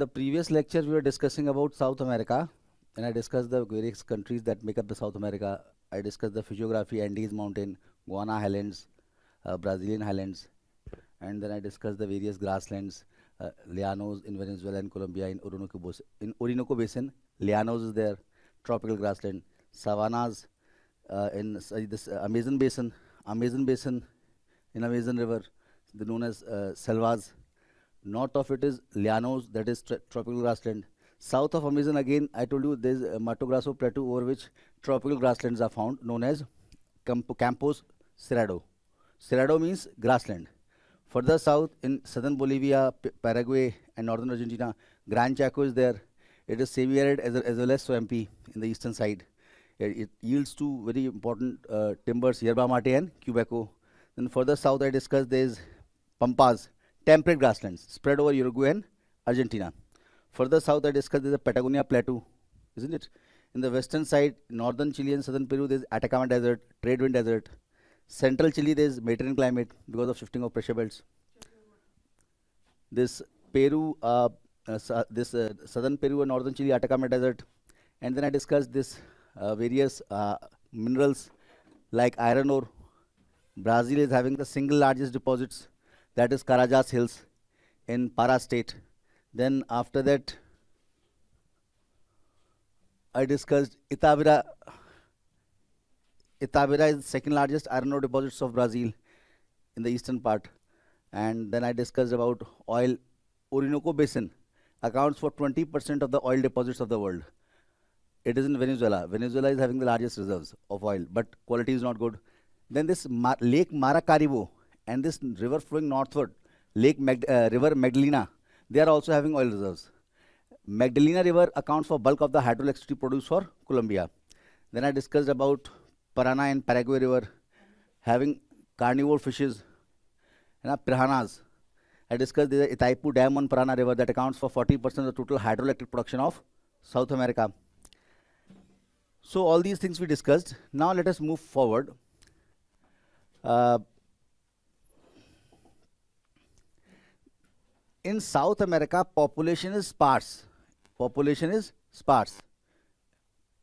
the previous lecture, we were discussing about South America, and I discussed the various countries that make up the South America. I discussed the physiography, Andes Mountain, Guiana Highlands, Brazilian Highlands, and then I discussed the various grasslands, Llanos in Venezuela and Colombia, in Orinoco Basin, Llanos is there, tropical grassland, savannas in this Amazon Basin in Amazon River, known as selvas. North of it is Llanos, that is tropical grassland. South of Amazon, again, I told you there is a Mato Grosso plateau over which tropical grasslands are found, known as Campos Cerrado. Cerrado means grassland. Further south, in southern Bolivia, Paraguay, and northern Argentina, Gran Chaco is there. It is semi-arid as well as swampy in the eastern side. It yields two very important timbers, yerba mate and Quebeco. Then further south, I discussed there is Pampas, temperate grasslands spread over Uruguay and Argentina. Further south, I discussed there is a Patagonia Plateau, isn't it? In the western side, northern Chile and southern Peru, there is Atacama Desert, Trade Wind Desert. Central Chile, there is Mediterranean climate because of shifting of pressure belts. This Peru, southern Peru and northern Chile, Atacama Desert. And then I discussed this various minerals like iron ore. Brazil is having the single largest deposits, that is Carajás Hills in Pará state. Then after that, I discussed Itabira. Itabira is the second largest iron ore deposits of Brazil in the eastern part. And then I discussed about oil. Orinoco Basin accounts for 20% of the oil deposits of the world. It is in Venezuela. Venezuela is having the largest reserves of oil, but quality is not good. Then this Lake Maracaibo and this river flowing northward, River Magdalena, they are also having oil reserves. Magdalena River accounts for bulk of the hydroelectricity produced for Colombia. Then I discussed about Parana and Paraguay River having carnivore fishes, piranhas. I discussed the Itaipu Dam on Parana River that accounts for 40% of the total hydroelectric production of South America. So all these things we discussed. Now let us move forward. In South America, population is sparse. Population is sparse.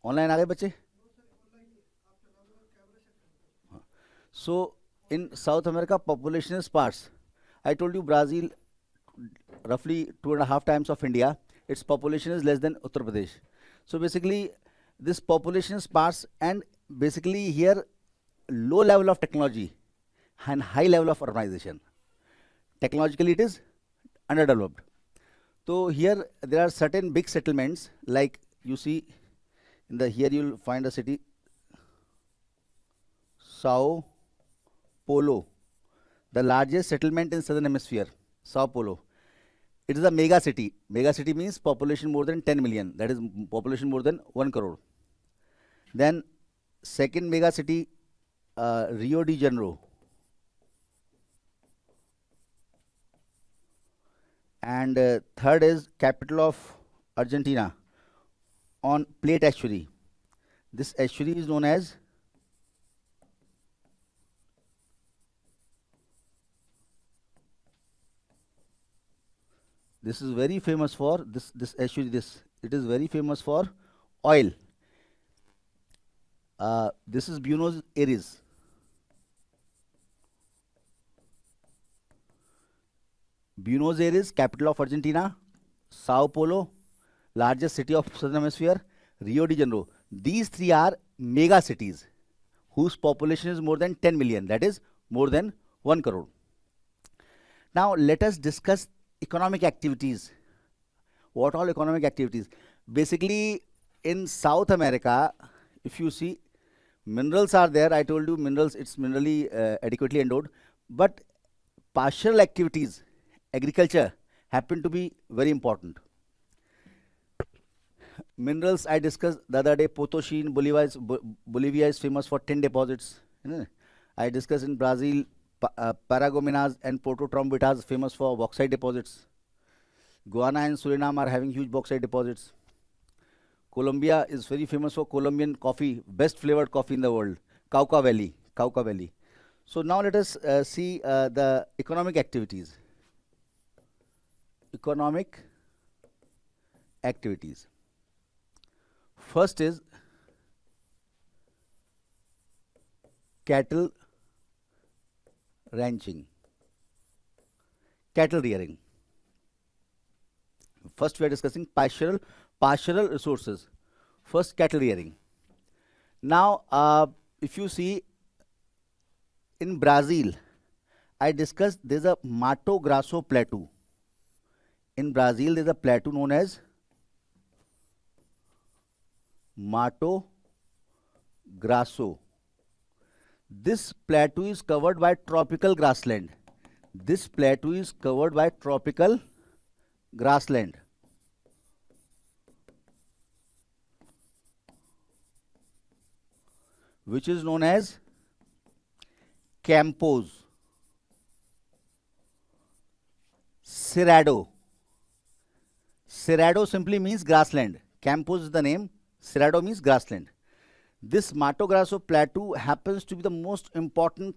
Online aage bache? So in South America, population is sparse. I told you Brazil, roughly 2.5 times of India, its population is less than Uttar Pradesh. So basically, this population is sparse, and basically here, low level of technology and high level of urbanization. Technologically, it is underdeveloped. So here, there are certain big settlements, like you see, here you will find a city, Sao Paulo, the largest settlement in southern hemisphere, Sao Paulo. It is a mega city. Mega city means population more than 10 million. That is population more than 1 crore. Then second mega city, Rio de Janeiro. And third is capital of Argentina on plate estuary. This estuary is known as this is very famous for this estuary. It is very famous for oil. This is Buenos Aires. Buenos Aires, capital of Argentina. Sao Paulo, largest city of southern hemisphere. Rio de Janeiro. These three are mega cities whose population is more than 10 million. That is more than 1 crore. Now let us discuss economic activities. What all economic activities? Basically, in South America, if you see, minerals are there. I told you minerals, it's minerally adequately endowed. But partial activities, agriculture, happen to be very important. Minerals, I discussed the other day, Potosí in Bolivia is famous for tin deposits. I discussed in Brazil, Paragominas and Porto Trombitas famous for bauxite deposits. Guyana and Suriname are having huge bauxite deposits. Colombia is very famous for Colombian coffee, best flavored coffee in the world, Cauca Valley. So now let us see the economic activities. Economic activities. First is cattle ranching, cattle rearing. First we are discussing pastoral resources. First, cattle rearing. Now, if you see in Brazil, I discussed there's a Mato Grosso plateau. In Brazil, there's a plateau known as Mato Grosso. This plateau is covered by tropical grassland. This plateau is covered by tropical grassland. Which is known as Campos. Cerrado. Cerrado simply means grassland. Campos is the name. Cerrado means grassland. This Mato Grosso plateau happens to be the most important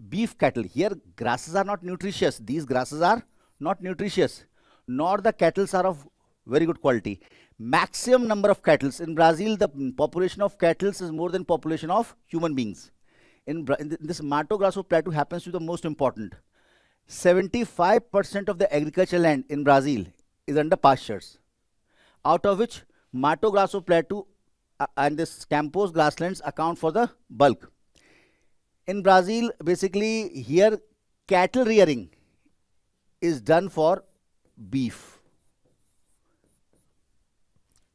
beef cattle. Here, grasses are not nutritious. These grasses are not nutritious, nor the cattle are of very good quality. Maximum number of cattle. In Brazil, the population of cattle is more than population of human beings. In this Mato Grosso plateau happens to be the most important. 75% of the agricultural land in Brazil is under pastures, out of which Mato Grosso plateau and this Campos grasslands account for the bulk. In Brazil, basically here cattle rearing is done for beef,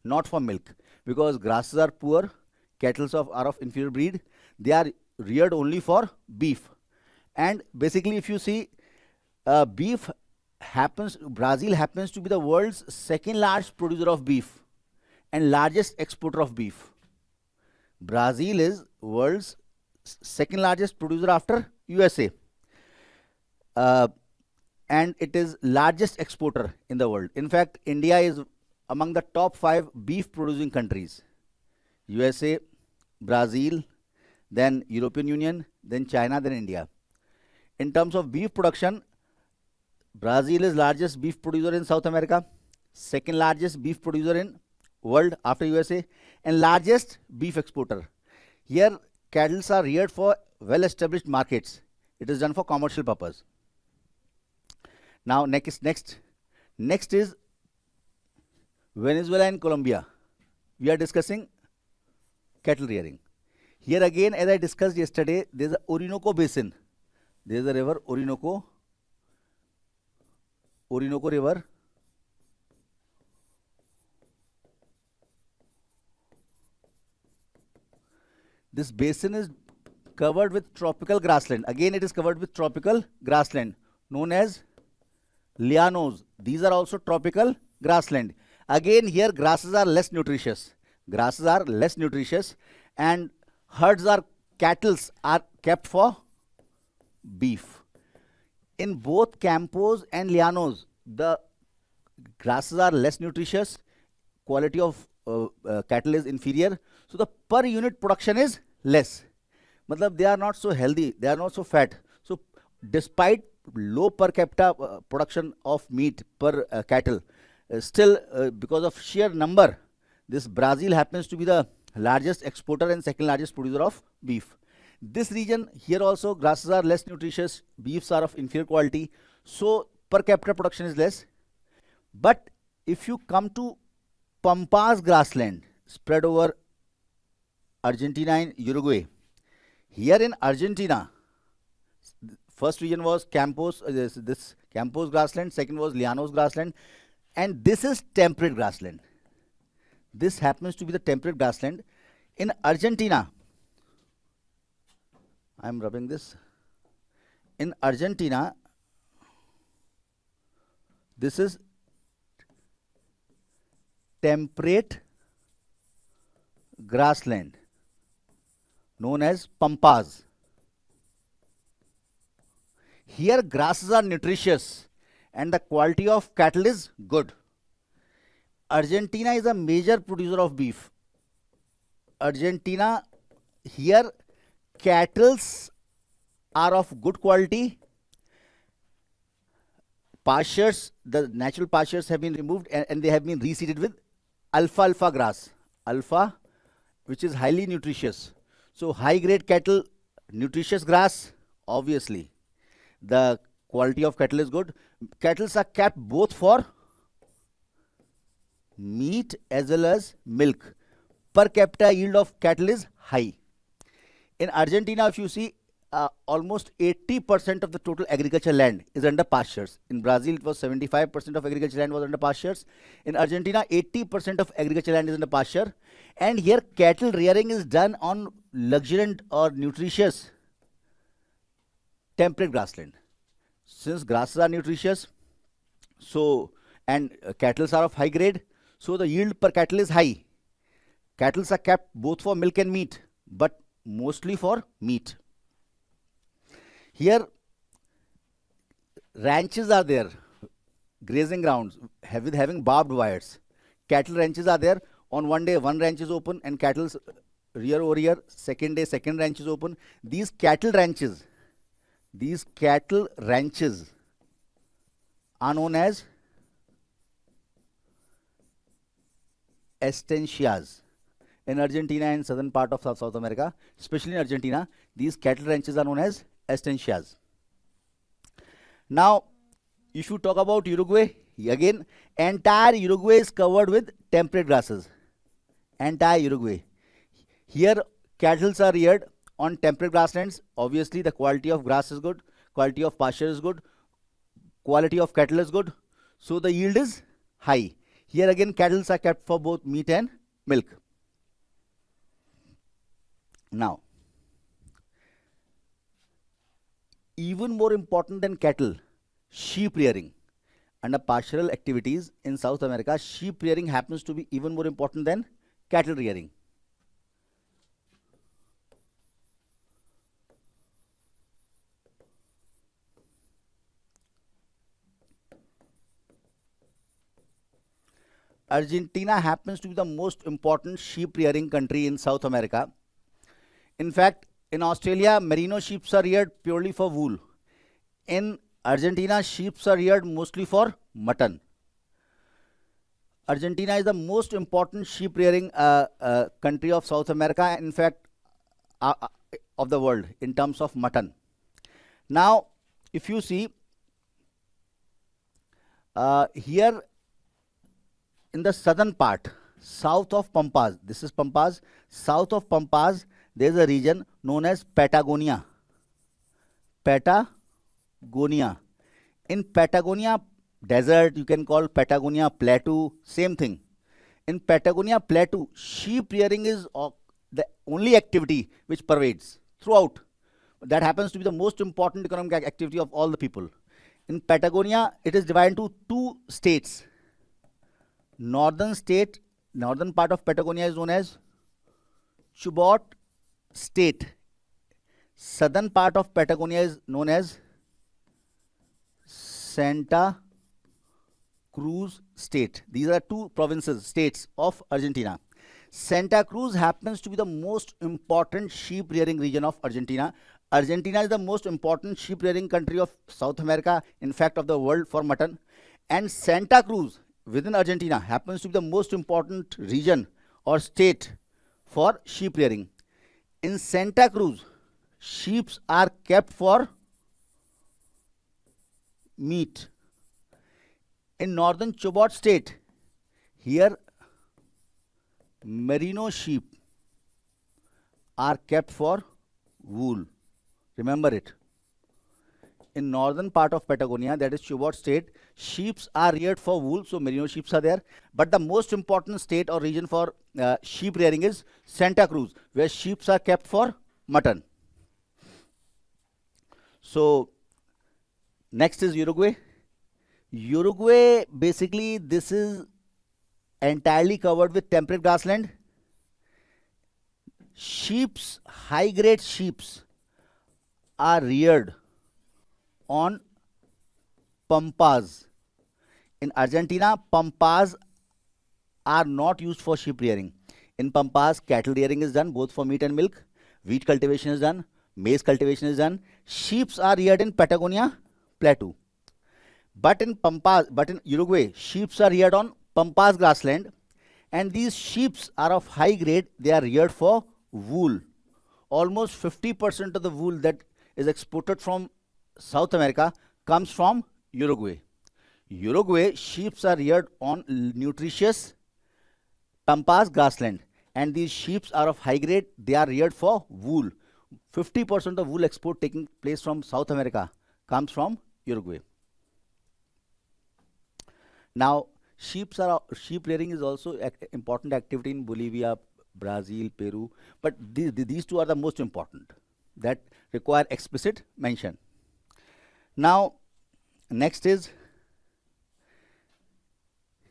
not for milk, because grasses are poor, cattle are of inferior breed. They are reared only for beef. And basically, if you see, Brazil happens to be the world's second largest producer of beef and largest exporter of beef. Brazil is world's second largest producer after USA. And it is largest exporter in the world. In fact, India is among the top 5 beef producing countries. USA, Brazil, then European Union, then China, then India. In terms of beef production, Brazil is largest beef producer in South America, second largest beef producer in world after USA, and largest beef exporter. Here, cattle are reared for well-established markets. It is done for commercial purpose. Now, next is Venezuela and Colombia. We are discussing cattle rearing. Here again, as I discussed yesterday, there is a Orinoco basin. There is a river Orinoco River. This basin is covered with tropical grassland. Again, it is covered with tropical grassland known as llanos. These are also tropical grassland. Again, here grasses are less nutritious. Grasses are less nutritious, and cattle are kept for beef. In both Campos and llanos, the grasses are less nutritious, quality of cattle is inferior, so the per unit production is less. Matlab, they are not so healthy, they are not so fat. So despite low per capita production of meat per cattle, still because of sheer number, this Brazil happens to be the largest exporter and second largest producer of beef. This region, here also grasses are less nutritious, beefs are of inferior quality, so per capita production is less. But if you come to Pampas grassland spread over Argentina and Uruguay, here in Argentina, first region was Campos, this Campos grassland, second was Llanos grassland, and this is temperate grassland. This happens to be the temperate grassland. In Argentina, I am rubbing this. In Argentina, this is temperate grassland known as Pampas. Here grasses are nutritious and the quality of cattle is good. Argentina is a major producer of beef. Argentina, here cattle are of good quality, pastures, the natural pastures have been removed and they have been reseeded with alfalfa grass. Alpha, which is highly nutritious. So high grade cattle, nutritious grass, obviously. The quality of cattle is good. Cattle are kept both for meat as well as milk. Per capita yield of cattle is high. In Argentina, if you see, almost 80% of the total agricultural land is under pastures. In Brazil, it was 75% of agricultural land was under pastures. In Argentina, 80% of agricultural land is under pasture. And here, cattle rearing is done on luxuriant or nutritious temperate grassland. Since grasses are nutritious, so and cattle are of high grade, so the yield per cattle is high. Cattle are kept both for milk and meat, but mostly for meat. Here, ranches are there, grazing grounds with having barbed wires. Cattle ranches are there. On one day, one ranch is open and cattle rear over here. Second day, second ranch is open. These cattle ranches are known as estancias. In Argentina and southern part of South America, especially in Argentina, these cattle ranches are known as estancias. Now, if you talk about Uruguay, again, entire Uruguay is covered with temperate grasses. Entire Uruguay. Here, cattle are reared on temperate grasslands. Obviously, the quality of grass is good, quality of pasture is good, quality of cattle is good, so the yield is high. Here again, cattle are kept for both meat and milk. Now, even more important than cattle, sheep rearing. Under pastoral activities in South America, sheep rearing happens to be even more important than cattle rearing. Argentina happens to be the most important sheep rearing country in South America. In fact, in Australia, merino sheep are reared purely for wool. In Argentina, sheep are reared mostly for mutton. Argentina is the most important sheep rearing country of South America, in fact, of the world in terms of mutton. Now, if you see, here in the southern part, south of Pampas, this is Pampas, south of Pampas, there is a region known as Patagonia. Patagonia. In Patagonia desert, you can call Patagonia plateau, same thing. In Patagonia plateau, sheep rearing is the only activity which pervades throughout. That happens to be the most important economic activity of all the people. In Patagonia, it is divided into two states. Northern part of Patagonia is known as Chubut State. Southern part of Patagonia is known as Santa Cruz State. These are two provinces, states of Argentina. Santa Cruz happens to be the most important sheep rearing region of Argentina. Argentina is the most important sheep rearing country of South America, in fact of the world for mutton. And Santa Cruz within Argentina happens to be the most important region or state for sheep rearing. In Santa Cruz, sheep are kept for meat. In northern Chubut state, here merino sheep are kept for wool. Remember it. In northern part of Patagonia, that is Chubut state, sheep are reared for wool, so merino sheep are there. But the most important state or region for sheep rearing is Santa Cruz, where sheep are kept for mutton. So, next is Uruguay. Uruguay, basically, this is entirely covered with temperate grassland. Sheep's, high-grade sheeps are reared on pampas. In Argentina, pampas are not used for sheep rearing. In pampas, cattle rearing is done both for meat and milk. Wheat cultivation is done. Maize cultivation is done. Sheep are reared in Patagonia plateau. but in Uruguay, sheep are reared on pampas grassland, and these sheep are of high grade. They are reared for wool. Almost 50% of the wool that is exported from South America comes from Uruguay. Uruguay, sheep are reared on nutritious pampas grassland, and these sheep are of high grade. They are reared for wool. 50% of wool export taking place from South America comes from Uruguay. Now, sheep rearing is also important activity in Bolivia, Brazil, Peru, but these two are the most important that require explicit mention. Now, next is,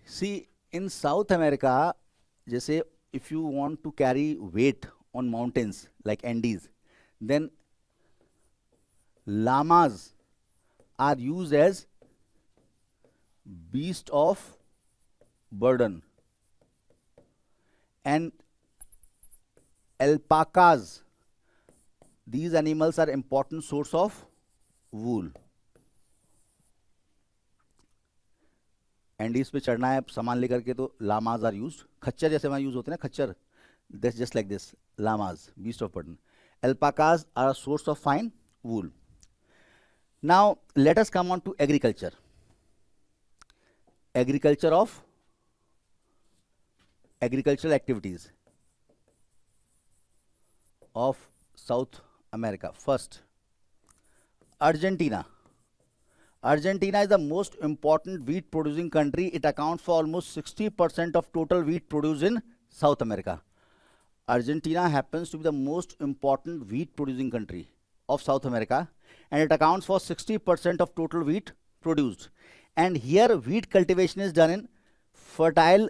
see, in South America, जैसे if you want to carry weight on mountains like Andes, then llamas are used as beast of burden, and alpacas, these animals are important source of wool. Andes पे चढ़ना है सामान लेकर के, तो लामाज are use. खच्चर जैसे वहाँ यूज होते हैं ना, खच्चर, this just like this, llamas, beast of burden. Alpacas are a source of fine wool. Now let us come on to agriculture. Agricultural activities of South America. First, Argentina. Argentina is the most important wheat producing country. It accounts for almost 60% of total wheat produced in South America. Argentina happens to be the most important wheat producing country of South America, and it accounts for 60% of total wheat produced. And here wheat cultivation is done in fertile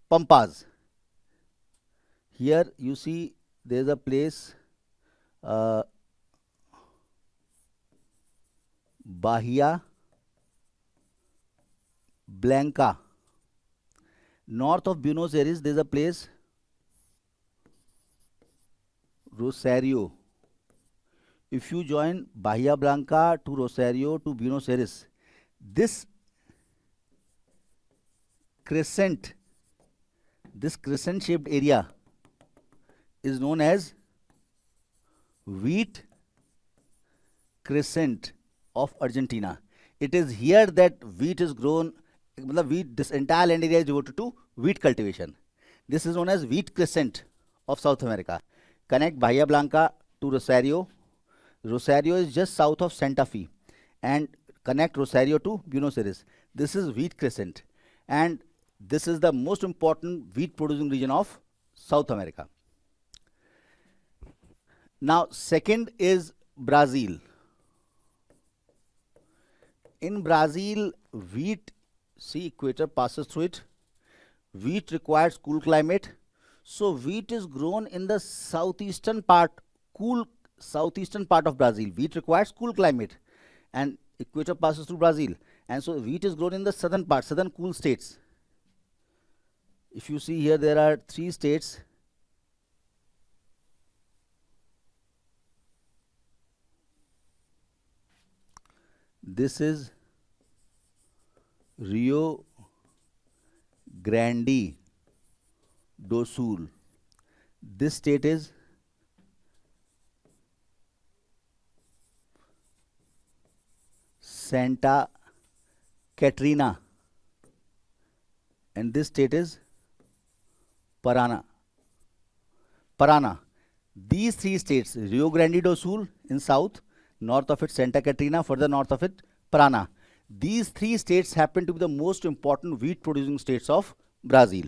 pampas. Here you see there is a place, Bahia Blanca. North of Buenos Aires, there is a place, Rosario. If you join Bahia Blanca to Rosario to Buenos Aires, this crescent shaped area is known as wheat crescent of Argentina. It is here that wheat is grown. This entire land area is devoted to wheat cultivation. This is known as wheat crescent of South America. Connect Bahia Blanca to Rosario. Rosario is just south of Santa Fe, and connect Rosario to Buenos Aires. This is wheat crescent, and this is the most important wheat producing region of South America. Now, second is Brazil. In Brazil, wheat, see, equator passes through it. Wheat requires cool climate. So wheat is grown in the southeastern part, cool southeastern part of Brazil. Wheat requires cool climate, and equator passes through Brazil, and so wheat is grown in the southern part, southern cool states. If you see here, there are 3 states. This is Rio Grande do Sul. This state is Santa Catarina, and this state is Paraná. These 3 states, Rio Grande do Sul in south, north of it Santa Catarina, further north of it Paraná. These 3 states happen to be the most important wheat producing states of Brazil.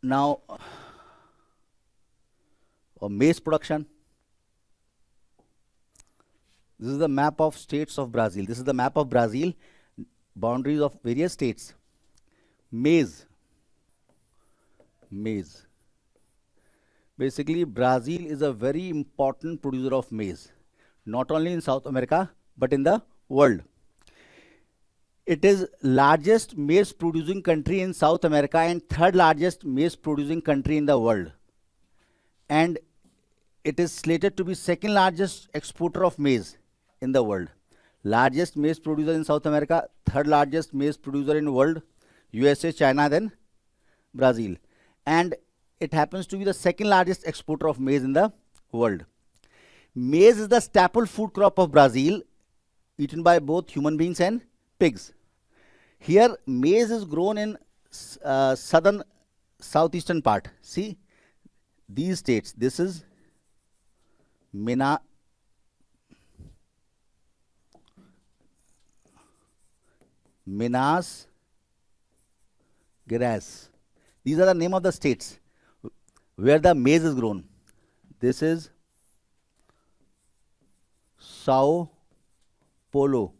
Now, maize production. This is the map of states of Brazil. This is the map of Brazil, boundaries of various states. Maize. Basically, Brazil is a very important producer of maize, not only in South America, but in the world. It is largest maize producing country in South America and 3rd largest maize producing country in the world. And it is slated to be 2nd largest exporter of maize in the world. Largest maize producer in South America, third largest maize producer in world, USA, China, then Brazil. And it happens to be the second largest exporter of maize in the world. Maize is the staple food crop of Brazil, eaten by both human beings and pigs. Here, maize is grown in southern, southeastern part. See, these states, this is Minas Gerais. These are the name of the states where the maize is grown. This is Sao Paulo.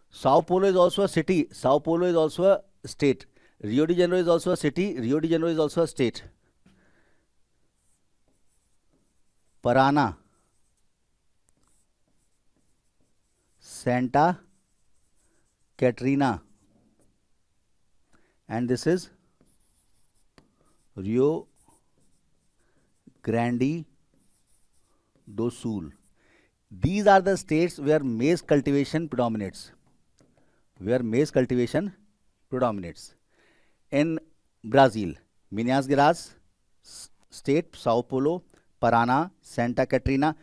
Sao Paulo is also a city. Sao Paulo is also a state. Rio de Janeiro is also a city. Rio de Janeiro is also a state. Paraná, Santa Catarina, and this is Rio Grande do Sul. These are the states where maize cultivation predominates. In Brazil, Minas Gerais state, Sao Paulo, Paraná, Santa Catarina,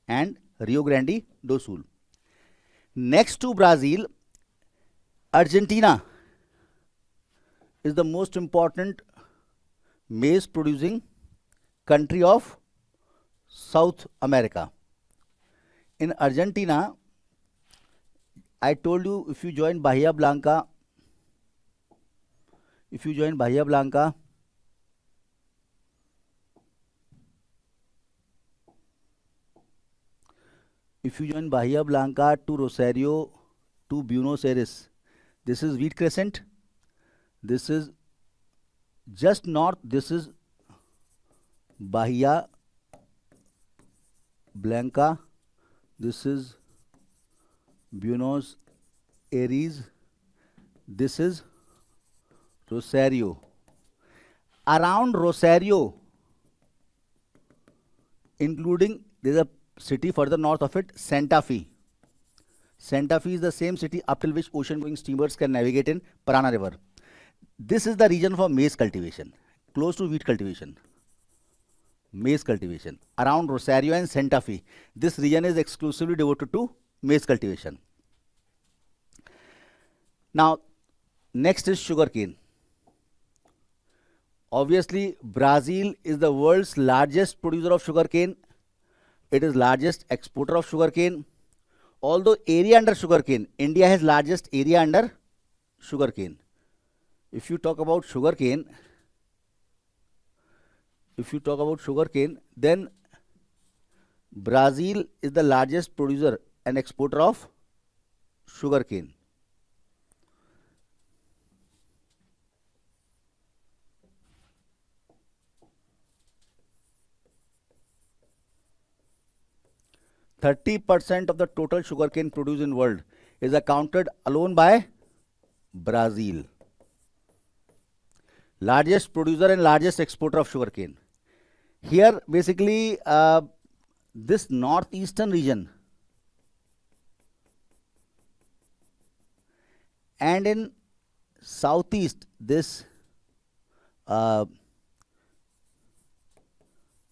and Rio Grande do Sul. Next to Brazil, Argentina is the most important maize producing country of South America. In Argentina, I told you, if you join Bahia Blanca, if you join Bahia Blanca to Rosario to Buenos Aires, this is Wheat Crescent, this is just north, this is Bahia Blanca, this is Buenos Aires, this is Rosario. Around Rosario, including, there is a city further north of it, Santa Fe. Santa Fe is the same city up till which ocean going steamers can navigate in Paraná River. This is the region for maize cultivation, close to wheat cultivation. Maize cultivation around Rosario and Santa Fe. This region is exclusively devoted to maize cultivation. Now, next is sugarcane. Obviously, Brazil is the world's largest producer of sugarcane. It is largest exporter of sugarcane. Although area under sugarcane, India has largest area under sugarcane. If you talk about sugarcane, then Brazil is the largest producer and exporter of sugarcane. %30 of the total sugarcane produced in world is accounted alone by Brazil. Largest producer and largest exporter of sugarcane. Here, basically, this northeastern region and in southeast, this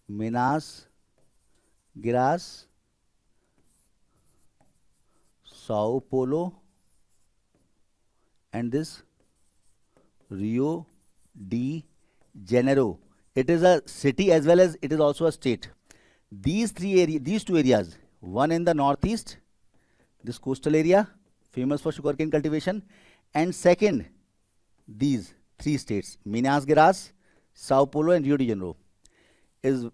Minas Gerais, Sao Paulo, and this Rio de Janeiro. It is a city as well as it is also a state. These two areas, one in the northeast, this coastal area, famous for sugarcane cultivation, and second, these three states, Minas Gerais, Sao Paulo, and Rio de Janeiro, is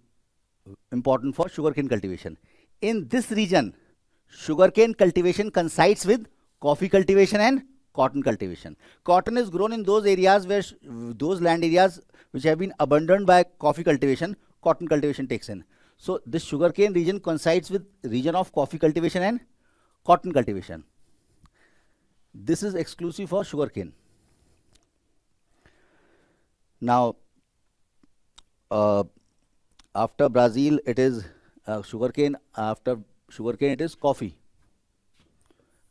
important for sugarcane cultivation. In this region, sugarcane cultivation coincides with coffee cultivation and cotton cultivation. Cotton is grown in those areas where those land areas which have been abandoned by coffee cultivation, cotton cultivation takes in. So this sugarcane region coincides with region of coffee cultivation and cotton cultivation. This is exclusive for sugarcane. Now, after Brazil, it is sugarcane. After sugarcane, it is coffee.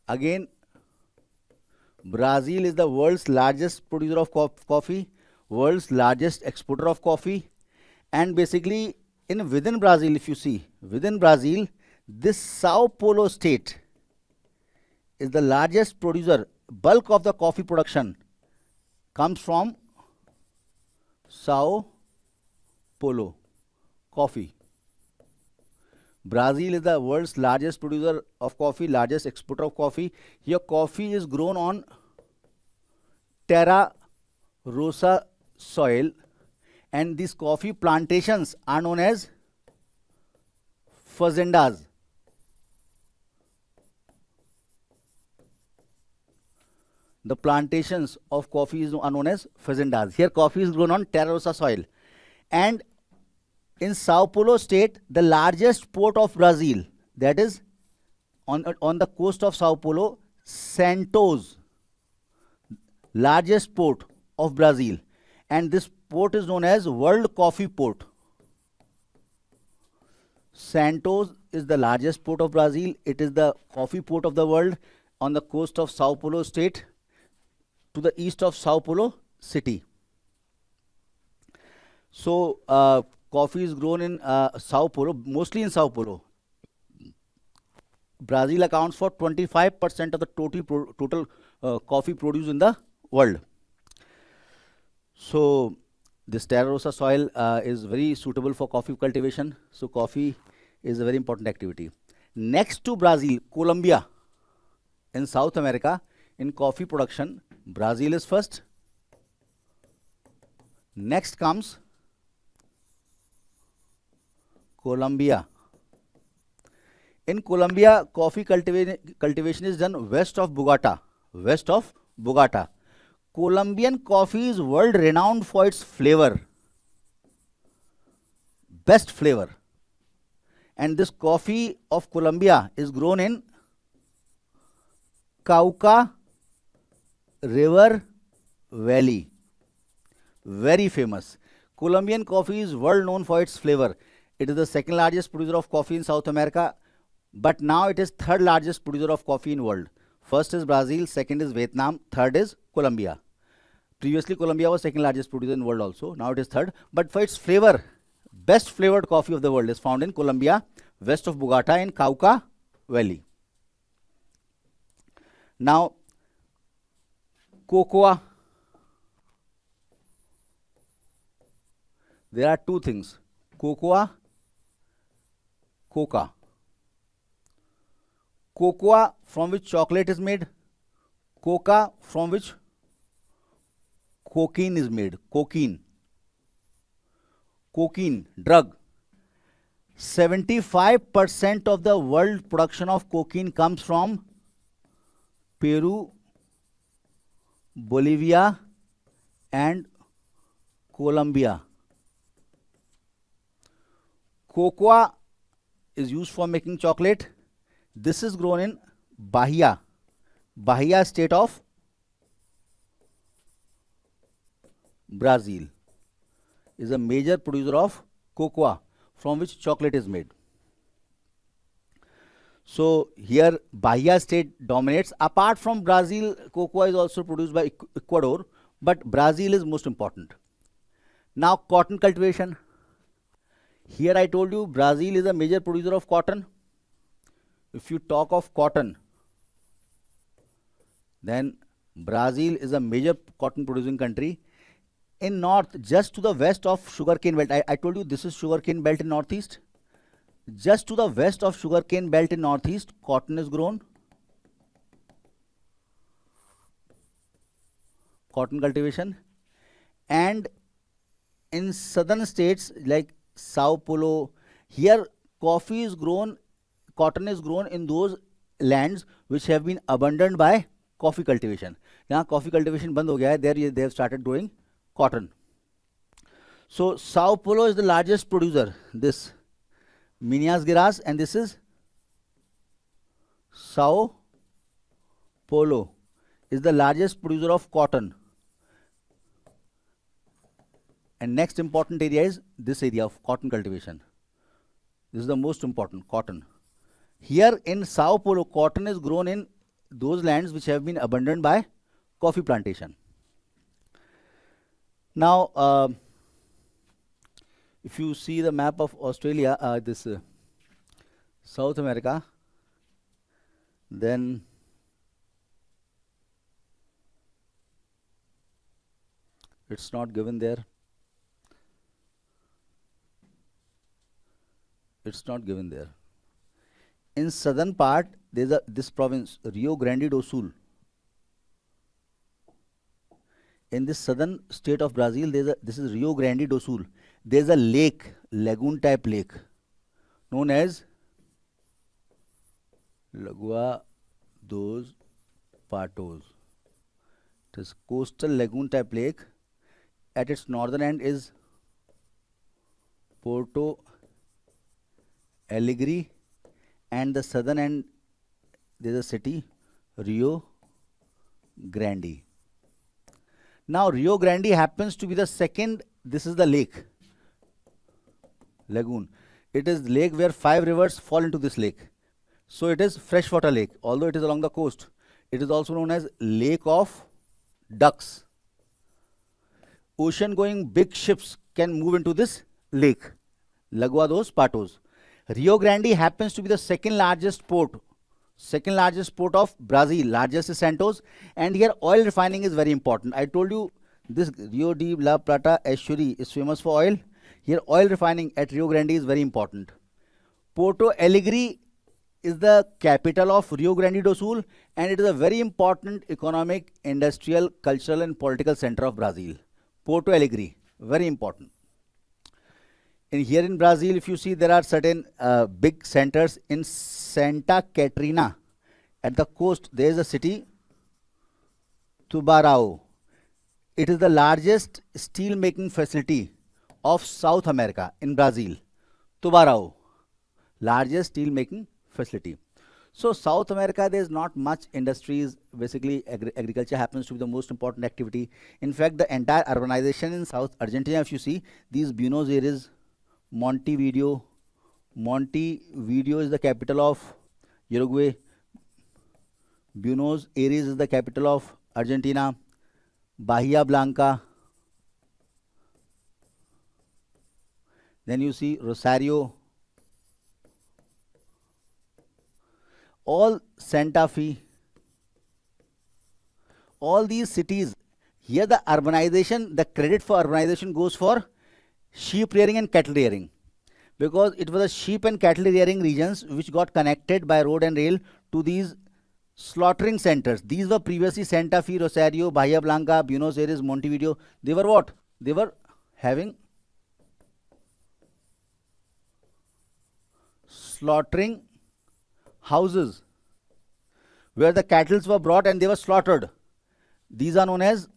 Again, Brazil is the world's largest producer of coffee, world's largest exporter of coffee, and basically within Brazil, if you see, within Brazil, this Sao Paulo state is the largest producer. Bulk of the coffee production comes from Sao Paulo coffee. Brazil is the world's largest producer of coffee, largest exporter of coffee. Here coffee is grown on terra rosa soil, and these coffee plantations are known as fazendas. The plantations of coffee are known as fazendas. Here coffee is grown on terra rosa soil. And in Sao Paulo state, the largest port of Brazil, that is on the coast of Sao Paulo, Santos, largest port of Brazil. And this port is known as World Coffee Port. Santos is the largest port of Brazil. It is the coffee port of the world on the coast of Sao Paulo state to the east of Sao Paulo city. So, coffee is grown in Sao Paulo, mostly in Sao Paulo. Brazil accounts for 25% of the total coffee produced in the world. So, this terra rosa soil is very suitable for coffee cultivation. So, coffee is a very important activity. Next to Brazil, Colombia in South America, in coffee production, Brazil is first. Next comes Colombia. In Colombia, coffee cultivation is done west of Bogota. West of Bogota. Colombian coffee is world renowned for its flavor. Best flavor. And this coffee of Colombia is grown in Cauca River Valley. Very famous. Colombian coffee is world known for its flavor. It is the second largest producer of coffee in South America, but now it is third largest producer of coffee in world. First is Brazil, second is Vietnam, third is Colombia. Previously, Colombia was second largest producer in world also. Now it is third. But for its flavor, best flavored coffee of the world is found in Colombia, west of Bogota in Cauca Valley. Now, cocoa. There are two things: cocoa, coca. Cocoa from which chocolate is made, coca from which cocaine is made. Cocaine, drug. 75% of the world production of cocaine comes from Peru, Bolivia and Colombia. Cocoa is used for making chocolate. This is grown in Bahia state of Brazil. Is a major producer of cocoa from which chocolate is made. So here Bahia state dominates. Apart from Brazil, cocoa is also produced by Ecuador, but Brazil is most important. Now cotton cultivation. Here I told you Brazil is a major producer of cotton. If you talk of cotton, then Brazil is a major cotton producing country. In north, just to the west of sugarcane belt, I told you this is sugarcane belt in northeast. Just to the west of sugarcane belt in northeast, cotton is grown. Cotton cultivation. And in southern states like Sao Paulo, here coffee is grown, cotton is grown in those lands which have been abandoned by coffee cultivation. Now coffee cultivation band ho gaya hai, there they have started growing cotton. So Sao Paulo is the largest producer. This Minas Gerais, and this is Sao Paulo is the largest producer of cotton. And next important area is this area of cotton cultivation. This is the most important, cotton. Here in Sao Paulo, cotton is grown in those lands which have been abandoned by coffee plantation. Now, if you see the map of Australia, this South America, then it's not given there. It's not given there. In southern part, there's this province, Rio Grande do Sul. In this southern state of Brazil, this is Rio Grande do Sul. There's a lake, lagoon type lake, known as Lagoa dos Patos. It is coastal lagoon type lake. At its northern end is Porto Alegre, and the southern end there's a city, Rio Grande. Now Rio Grande happens to be the second. This is the lake, lagoon. It is lake where 5 rivers fall into this lake. So it is freshwater lake. Although it is along the coast, it is also known as Lake of Ducks. Ocean going big ships can move into this lake, Lagoa dos Patos. Rio Grande happens to be the second largest port of Brazil. Largest is Santos, and here oil refining is very important. I told you this Rio de la Plata estuary is famous for oil. Here oil refining at Rio Grande is very important. Porto Alegre is the capital of Rio Grande do Sul, and it is a very important economic, industrial, cultural and political center of Brazil. Porto Alegre, very important. Here in Brazil, if you see, there are certain big centers. In Santa Catarina, at the coast, there is a city, Tubarão. It is the largest steel making facility of South America in Brazil. Tubarão, largest steel making facility. So South America, there is not much industries. Basically, agriculture happens to be the most important activity. In fact, the entire urbanization in South Argentina, if you see, these Buenos Aires, Montevideo is the capital of Uruguay. Buenos Aires is the capital of Argentina. Bahia Blanca. Then you see Rosario. All Santa Fe. All these cities. Here the urbanization, the credit for urbanization goes for sheep rearing and cattle rearing, because it was a sheep and cattle rearing regions which got connected by road and rail to these slaughtering centers. These were previously Santa Fe, Rosario, Bahia Blanca, Buenos Aires, Montevideo. They were what? They were having slaughtering houses where the cattle were brought and they were slaughtered. These are known as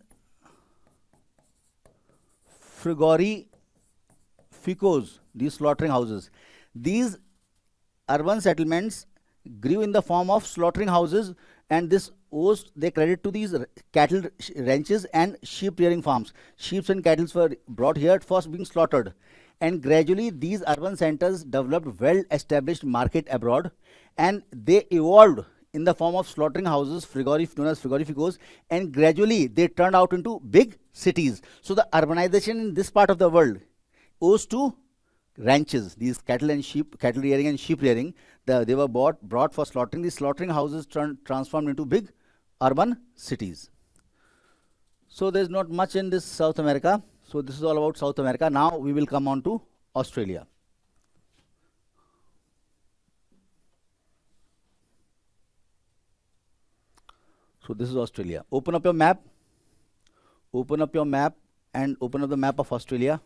frigorificos, these slaughtering houses. These urban settlements grew in the form of slaughtering houses, and this owes their credit to these cattle ranches and sheep rearing farms. Sheep and cattle were brought here for being slaughtered, and gradually these urban centers developed well established market abroad, and they evolved in the form of slaughtering houses, known as frigorificos, and gradually they turned out into big cities. So the urbanization in this part of the world owes to ranches, these cattle rearing and sheep rearing. They were brought for slaughtering. These slaughtering houses transformed into big urban cities. So there's not much in this South America. So this is all about South America. Now we will come on to Australia. So this is Australia. Open up your map. Open up your map and open up the map of Australia.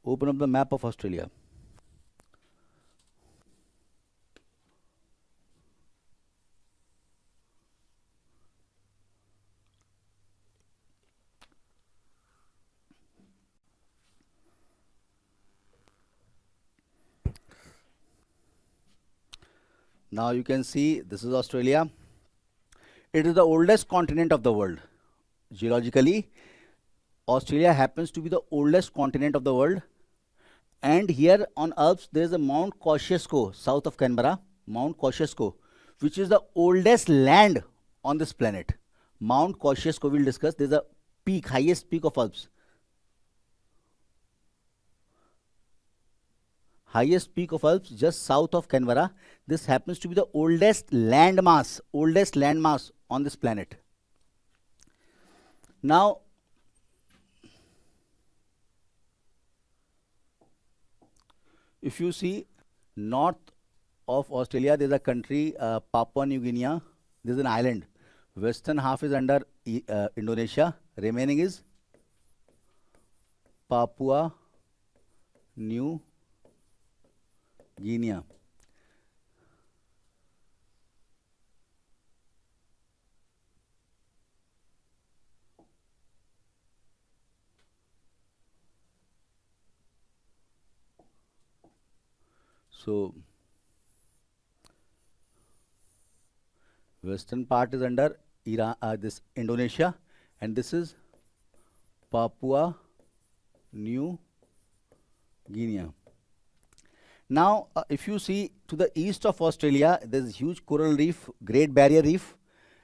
Open up the map of Australia. Now you can see this is Australia. It is the oldest continent of the world. geologically, Australia happens to be the oldest continent of the world. And here on Alps, there is a Mount Kosciuszko, south of Canberra, Mount Kosciuszko, which is the oldest land on this planet. Mount Kosciuszko, we'll discuss. There's a peak, highest peak of Alps. Highest peak of Alps just south of Canberra. This happens to be the oldest landmass on this planet. Now, if you see north of Australia, there's a country, Papua New Guinea. There's an island. Western half is under Indonesia. Remaining is Papua New Guinea. So, western part is under this Indonesia, and this is Papua New Guinea. Now, if you see to the east of Australia, there is huge coral reef, Great Barrier Reef,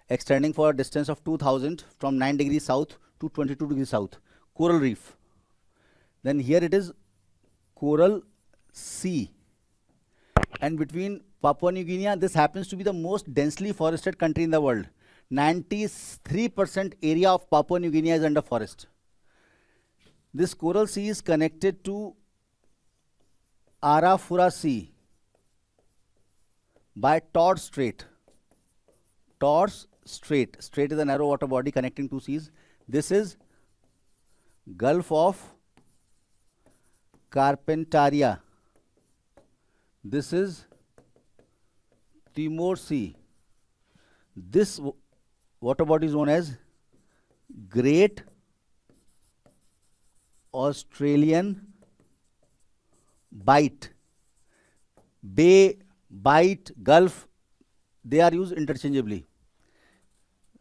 extending for a distance of 2000 from 9 degrees south to 22 degrees south. Coral reef. Then here it is Coral Sea. And between Papua New Guinea, this happens to be the most densely forested country in the world. 93% area of Papua New Guinea is under forest. This Coral Sea is connected to Arafura Sea by Torres Strait. Torres Strait. Strait is a narrow water body connecting two seas. This is Gulf of Carpentaria. This is Timor Sea. This water body is known as Great Australian Bight. Bay, Bight, Gulf, they are used interchangeably.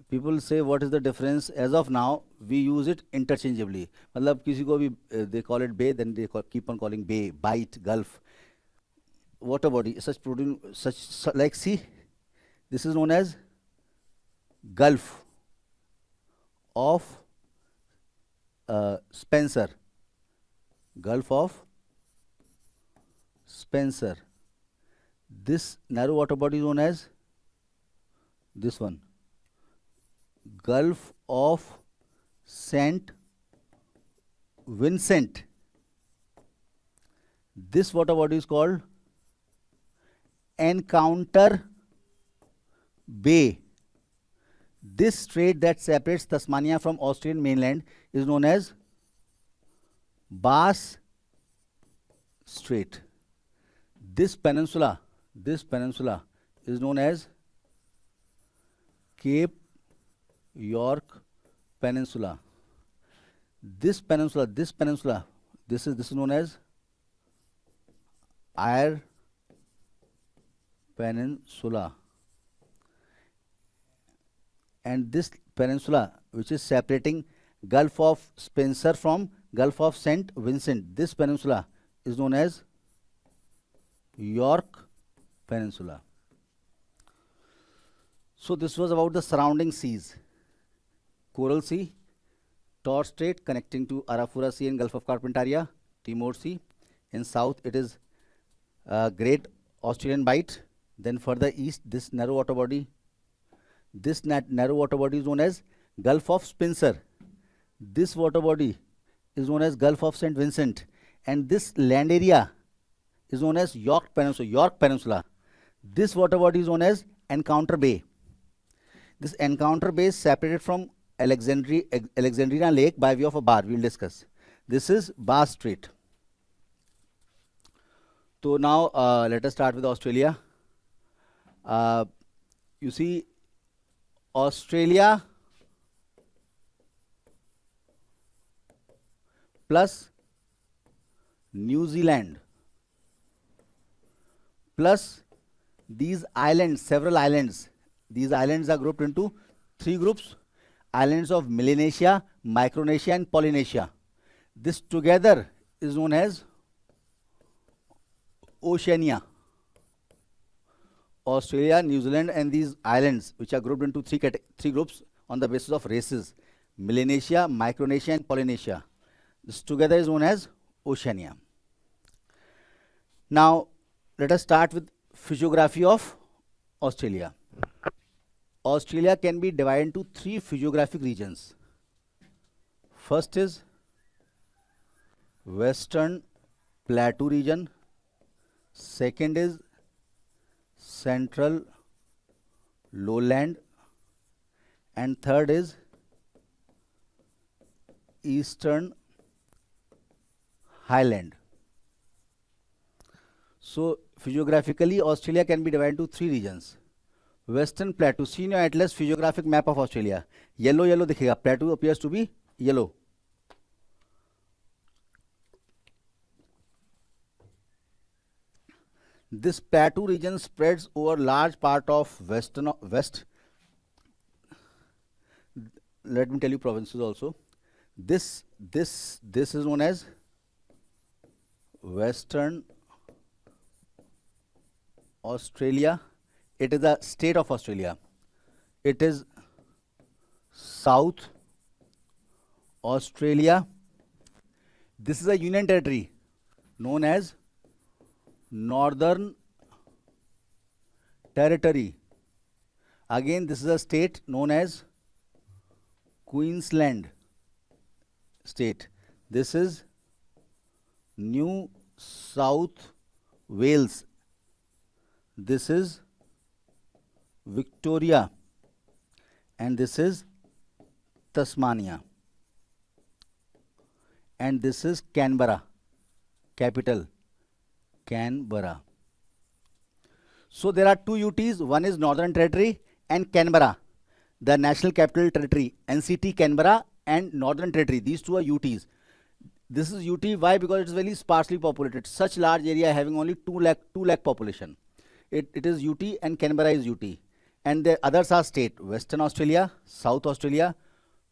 People say what is the difference? As of now, we use it interchangeably. मतलब किसी को भी they call it bay, then they keep on calling bay, Bight, Gulf. Water body, such protein, such like see, this is known as Gulf of Spencer. Gulf of Spencer. This narrow water body is known as this one, Gulf of St. Vincent. This water body is called Encounter Bay. This strait that separates Tasmania from Australian mainland is known as Bass Strait. This peninsula is known as Cape York Peninsula. This is known as Eyre Peninsula. And this peninsula, which is separating Gulf of Spencer from Gulf of St. Vincent, this peninsula is known as York Peninsula. So this was about the surrounding seas. Coral Sea, Torres Strait connecting to Arafura Sea and Gulf of Carpentaria, Timor Sea. In south it is Great Australian Bight. Then further east, this narrow water body. This narrow water body is known as Gulf of Spencer. This water body is known as Gulf of St. Vincent. And this land area is known as York Peninsula. This water body is known as Encounter Bay. This Encounter Bay is separated from Alexandrina Lake by way of a bar. We will discuss. This is Bass Strait. So now let us start with Australia. You see, Australia plus New Zealand plus these islands, several islands. These islands are grouped into three groups: islands of Melanesia, Micronesia and Polynesia. This together is known as Oceania. Australia, New Zealand and these islands, which are grouped into three groups on the basis of races, Melanesia, Micronesia and Polynesia. This together is known as Oceania. Now, let us start with physiography of Australia. Australia can be divided into three physiographic regions. First is Western Plateau region. Second is Central Lowland. And third is Eastern Highland. So, physiographically, Australia can be divided into three regions. Western Plateau, see in your atlas physiographic map of Australia. Yellow, yellow दिखेगा. Plateau appears to be yellow. This plateau region spreads over large part of west. Let me tell you provinces also. This is known as Western Australia. It is a state of Australia. It is South Australia. This is a union territory known as Northern Territory. Again, this is a state known as Queensland state. This is New South Wales. This is Victoria and this is Tasmania and this is Canberra, capital Canberra. So there are two UTs, one is Northern Territory and Canberra, the National Capital Territory, NCT Canberra and Northern Territory. These two are UTs. This is UT, why? Because it is very sparsely populated. Such large area having only 2 lakh population. It is UT and Canberra is UT. And the others are state, Western Australia, South Australia,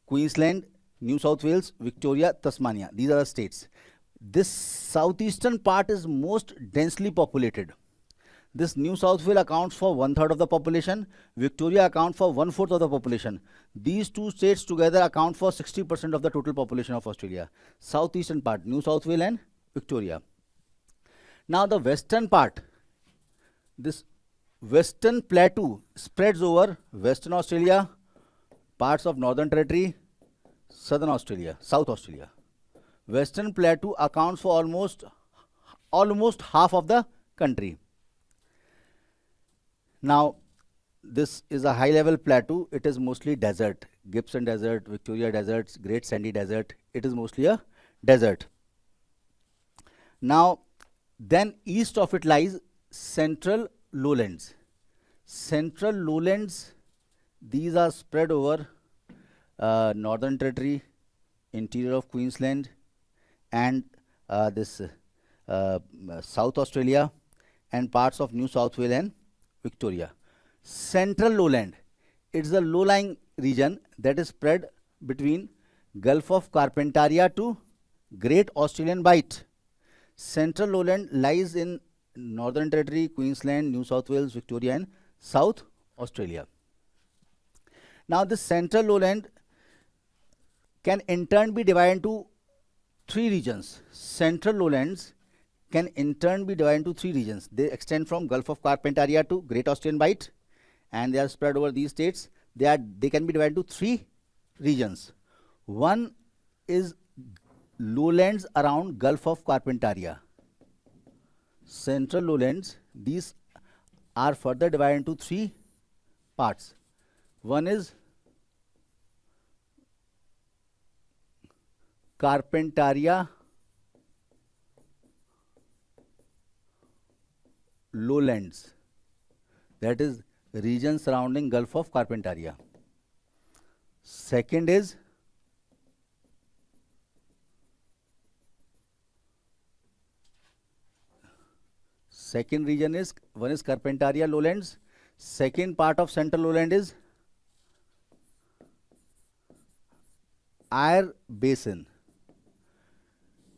Queensland, New South Wales, Victoria, Tasmania. These are the states. This southeastern part is most densely populated. This New South Wales accounts for 1/3 of the population. Victoria accounts for 1/4 of the population. These two states together account for 60% of the total population of Australia. Southeastern part, New South Wales and Victoria. Now the western part, this Western Plateau spreads over Western Australia, parts of Northern Territory, Southern Australia, South Australia. Western Plateau accounts for almost half of the country. Now, this is a high-level plateau. It is mostly desert. Gibson Desert, Victoria Deserts, Great Sandy Desert. It is mostly a desert. Now, then east of it lies Central Lowlands. Central Lowlands, these are spread over Northern Territory, interior of Queensland, and this South Australia, and parts of New South Wales and Victoria. Central Lowland, it's a low-lying region that is spread between Gulf of Carpentaria to Great Australian Bight. Central Lowland lies in Northern Territory, Queensland, New South Wales, Victoria and South Australia. Now this Central Lowland can in turn be divided into three regions. Central Lowlands can in turn be divided into three regions. They extend from Gulf of Carpentaria to Great Australian Bight and they are spread over these states. They can be divided into three regions. One is lowlands around Gulf of Carpentaria. Central Lowlands, these are further divided into three parts. One is Carpentaria Lowlands, that is region surrounding Gulf of Carpentaria. Second is one is Carpentaria Lowlands. Second part of Central Lowland is Eyre Basin,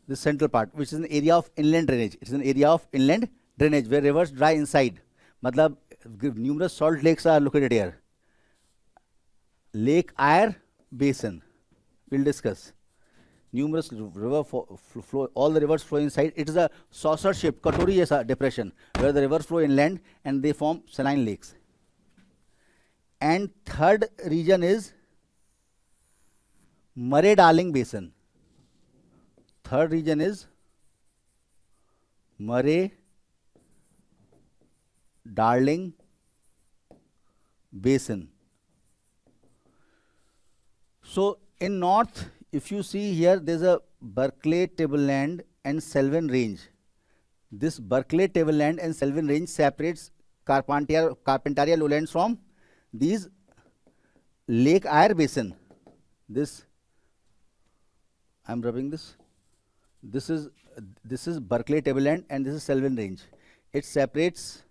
the central part, which is an area of inland drainage. It is an area of inland drainage where rivers dry inside. Matlab, numerous salt lakes are located here. Lake Eyre Basin, we'll discuss. Numerous river flow, all the rivers flow inside. It is a saucer-shaped, katori depression where the rivers flow inland and they form saline lakes. And third region is Murray-Darling Basin. Third region is Murray-Darling Basin. So in north, if you see here, there's a Berkeley tableland and Selwyn range. This Berkeley tableland and Selwyn range separates Carpentaria lowlands from these Lake Eyre Basin. This, I'm rubbing this. This is Berkeley tableland and this is Selwyn range. It separates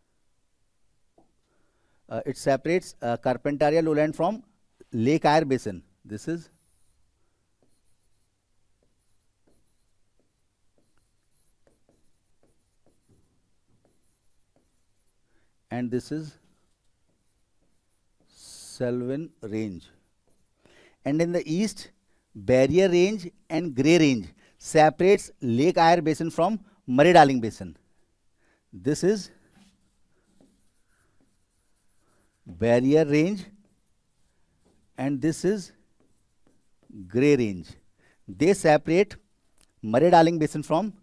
Carpentaria lowland from Lake Eyre Basin. This is and this is Selwyn range. And in the east, Barrier range and Grey range separates Lake Eyre Basin from Murray-Darling Basin. This is Barrier range and this is Grey range. They separate Murray-Darling Basin from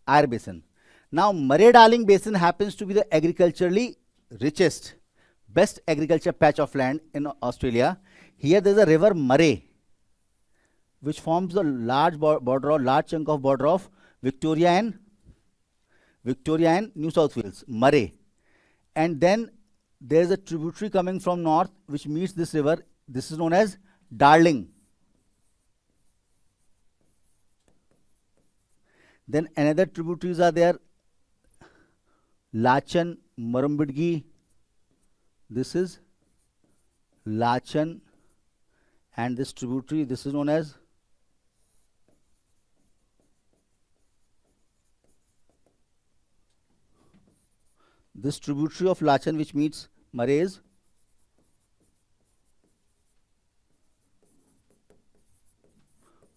Eyre Basin. Now, Murray-Darling Basin happens to be the agriculturally richest, best agriculture patch of land in Australia. Here there is a river Murray, which forms a large large chunk of border of Victoria and New South Wales, Murray. And then there is a tributary coming from north which meets this river. This is known as Darling. Then another tributaries are there, Lachan, Murrumbidgee. This is Lachan, and this tributary, this is known as this tributary of Lachan which meets Murray is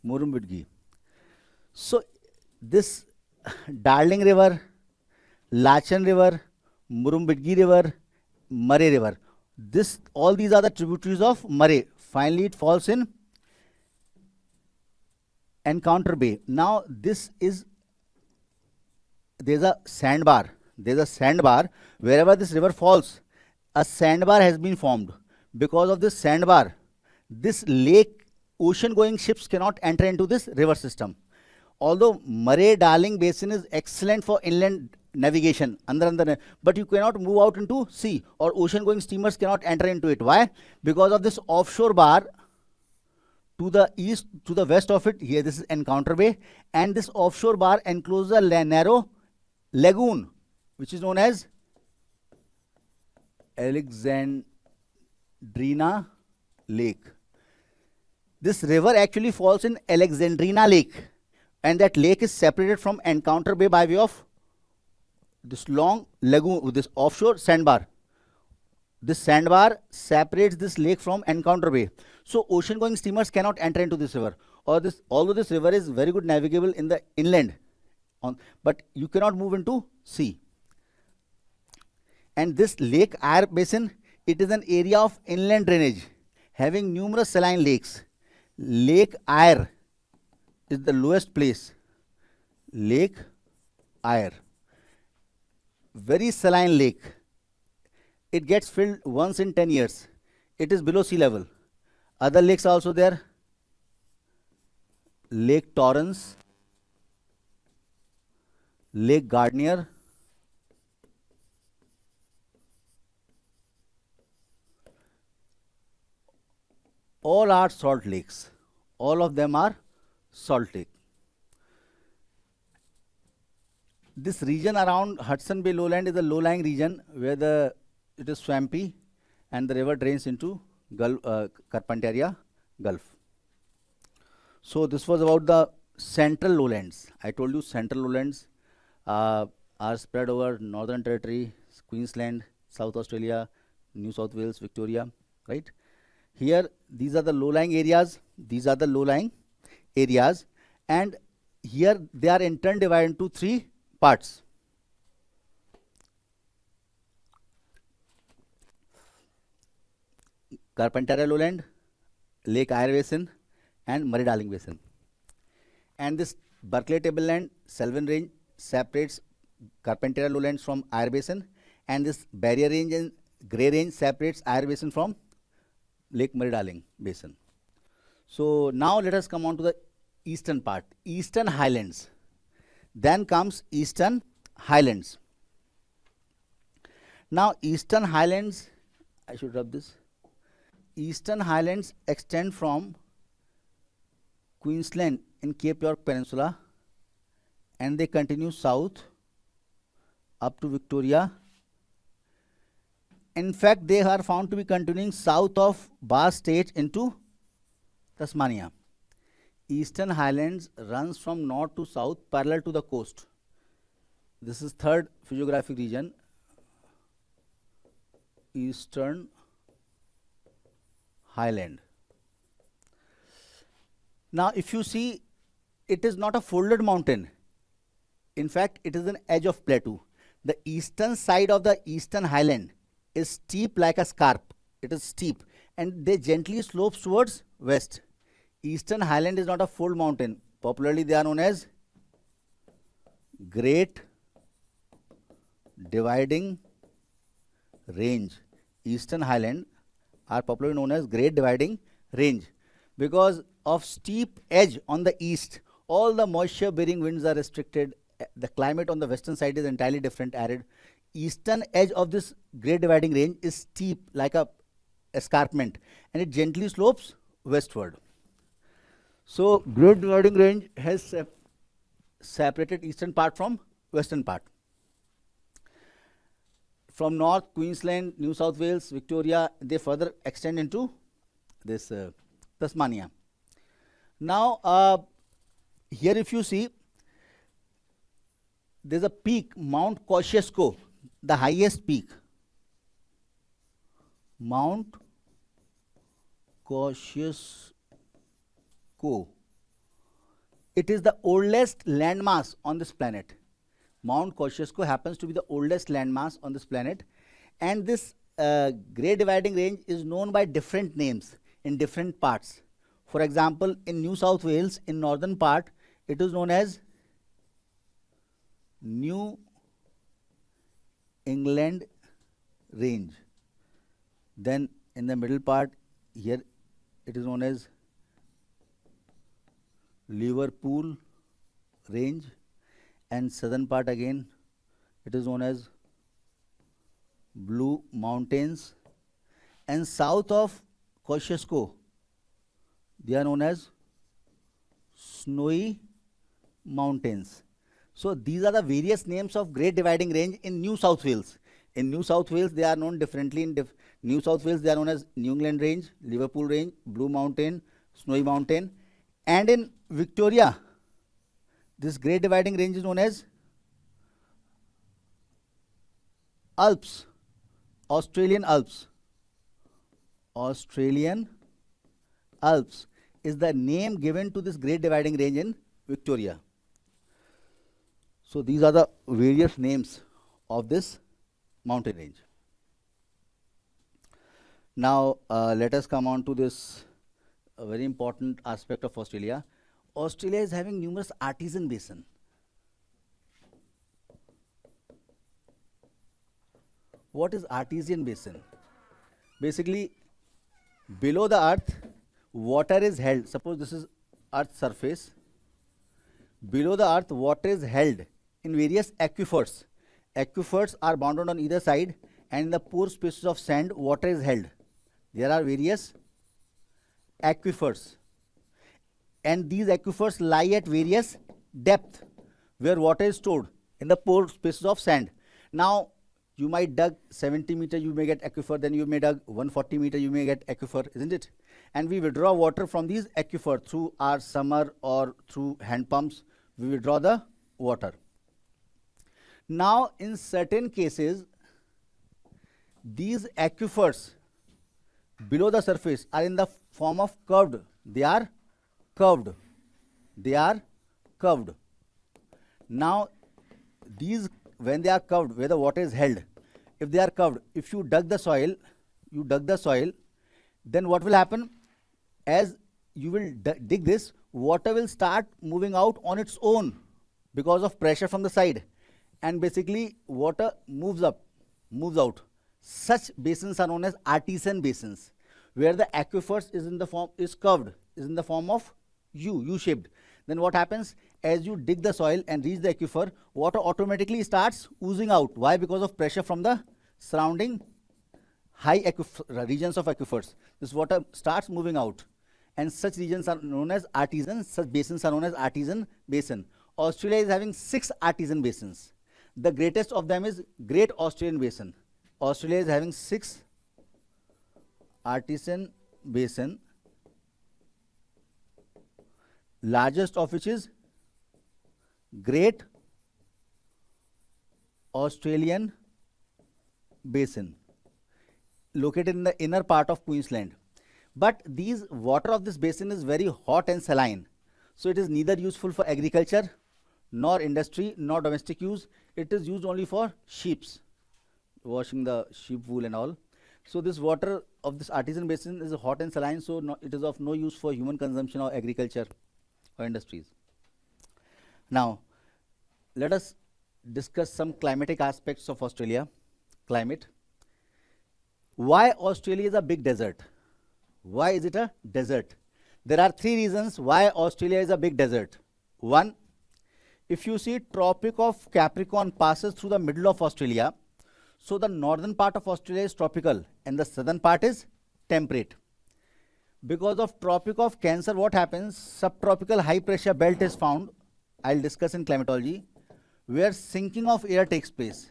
Murrumbidgee. So this Darling River, Lachan River, Murrumbidgee River, Murray River, all these are the tributaries of Murray. Finally, it falls in Encounter Bay. Now, there's a sandbar. There's a sandbar. Wherever this river falls, a sandbar has been formed. Because of this sandbar, this lake, ocean-going ships cannot enter into this river system. Although Murray-Darling Basin is excellent for inland navigation, but you cannot move out into sea, or ocean-going steamers cannot enter into it. Why? Because of this offshore bar to the east, to the west of it. Here, this is Encounter Bay, and this offshore bar encloses a narrow lagoon, which is known as Alexandrina Lake. This river actually falls in Alexandrina Lake, and that lake is separated from Encounter Bay by way of this long lagoon with this offshore sandbar. This sandbar separates this lake from Encounter Bay. So ocean-going steamers cannot enter into this river. Although this river is very good navigable in the inland, but you cannot move into sea. And this Lake Eyre Basin, it is an area of inland drainage having numerous saline lakes. Lake Eyre is the lowest place. Lake Eyre, very saline lake. It gets filled once in 10 years. It is below sea level. Other lakes are also there. Lake Torrens, Lake Gardner, all are salt lakes. All of them are salt lake. This region around Hudson Bay lowland is a low-lying region where it is swampy and the river drains into Carpentaria Gulf. So this was about the central lowlands. I told you central lowlands are spread over Northern Territory, Queensland, South Australia, New South Wales, Victoria, right? Here, these are the low-lying areas. These are the low-lying areas, and here they are in turn divided into three parts. Carpentaria lowland, Lake Eyre Basin, and Murray-Darling Basin. And this Berkeley tableland, Selwyn range separates Carpentaria lowlands from Eyre Basin, and this Barrier range and Grey range separates Eyre Basin from Lake Murray-Darling Basin. So now let us come on to the eastern part, Eastern Highlands. Then comes Eastern Highlands. Now Eastern Highlands, I should rub this. Eastern Highlands extend from Queensland in Cape York Peninsula, and they continue south up to Victoria. In fact, they are found to be continuing south of Bass Strait into Tasmania. Eastern Highlands runs from north to south parallel to the coast. This is third physiographic region, Eastern Highland. Now if you see, it is not a folded mountain. In fact, it is an edge of plateau. The eastern side of the Eastern Highland is steep like a scarp. It is steep and they gently slopes towards west. Eastern Highland is not a fold mountain. Popularly they are known as Great Dividing Range. Eastern Highland are popularly known as Great Dividing Range because of steep edge on the east. All the moisture bearing winds are restricted. The climate on the western side is entirely different, arid. Eastern edge of this Great Dividing Range is steep like a escarpment and it gently slopes westward. So Great Dividing Range has separated eastern part from western part. From north, Queensland, New South Wales, Victoria, they further extend into this Tasmania. Now here if you see, there is a peak, Mount Kosciuszko, the highest peak. Mount Kosciuszko. It is the oldest landmass on this planet. Mount Kosciuszko happens to be the oldest landmass on this planet, and this Great Dividing Range is known by different names in different parts. For example, in New South Wales, in northern part, it is known as New England Range. Then in the middle part, here it is known as Liverpool Range, and southern part again it is known as Blue Mountains, and south of Kosciuszko they are known as Snowy Mountains. So these are the various names of Great Dividing Range in New South Wales. In New South Wales they are known differently. In New South Wales they are known as New England Range, Liverpool Range, Blue Mountain, Snowy Mountain, and in Victoria this Great Dividing Range is known as Alps, Australian Alps. Australian Alps is the name given to this Great Dividing Range in Victoria. So these are the various names of this mountain range. Now let us come on to this very important aspect of Australia. Australia is having numerous artesian basin. What is artesian basin? Basically, below the earth, water is held. Suppose this is earth's surface. Below the earth, water is held in various aquifers. Aquifers are bounded on either side, and in the pore spaces of sand, water is held. There are various aquifers, and these aquifers lie at various depth where water is stored in the pore spaces of sand. Now You might dug 70 meter, you may get aquifer, then you may dug 140 meter, you may get aquifer, isn't it? And we withdraw water from these aquifer through our summer or through hand pumps. We withdraw the water. Now, in certain cases, these aquifers below the surface are in the form of curved. They are curved. They are curved. Now, these, when they are curved, where the water is held, if they are curved, if you dug the soil, then what will happen? As you will dig this, water will start moving out on its own because of pressure from the side, and basically water moves up, moves out. Such basins are known as artesian basins, where the aquifers is curved, is in the form of U-shaped. Then what happens? As you dig the soil and reach the aquifer, water automatically starts oozing out. Why? Because of pressure from the surrounding high regions of aquifers. This water starts moving out, and such regions are known as artesian. Such basins are known as artesian basin. Australia is having 6 artesian basins. The greatest of them is Great Australian Basin. Australia is having 6 artesian basin, largest of which is Great Australian Basin, located in the inner part of Queensland. But these water of this basin is very hot and saline, so it is neither useful for agriculture, nor industry, nor domestic use. It is used only for sheep's, washing the sheep wool and all. So this water of this artesian basin is hot and saline, so it is of no use for human consumption or agriculture or industries. Now, let us discuss some climatic aspects of Australia. Climate. Why Australia is a big desert? Why is it a desert? There are 3 reasons why Australia is a big desert. 1, if you see, Tropic of Capricorn passes through the middle of Australia. So the northern part of Australia is tropical and the southern part is temperate. Because of Tropic of Cancer, what happens? Subtropical high pressure belt is found. I'll discuss in climatology, where sinking of air takes place.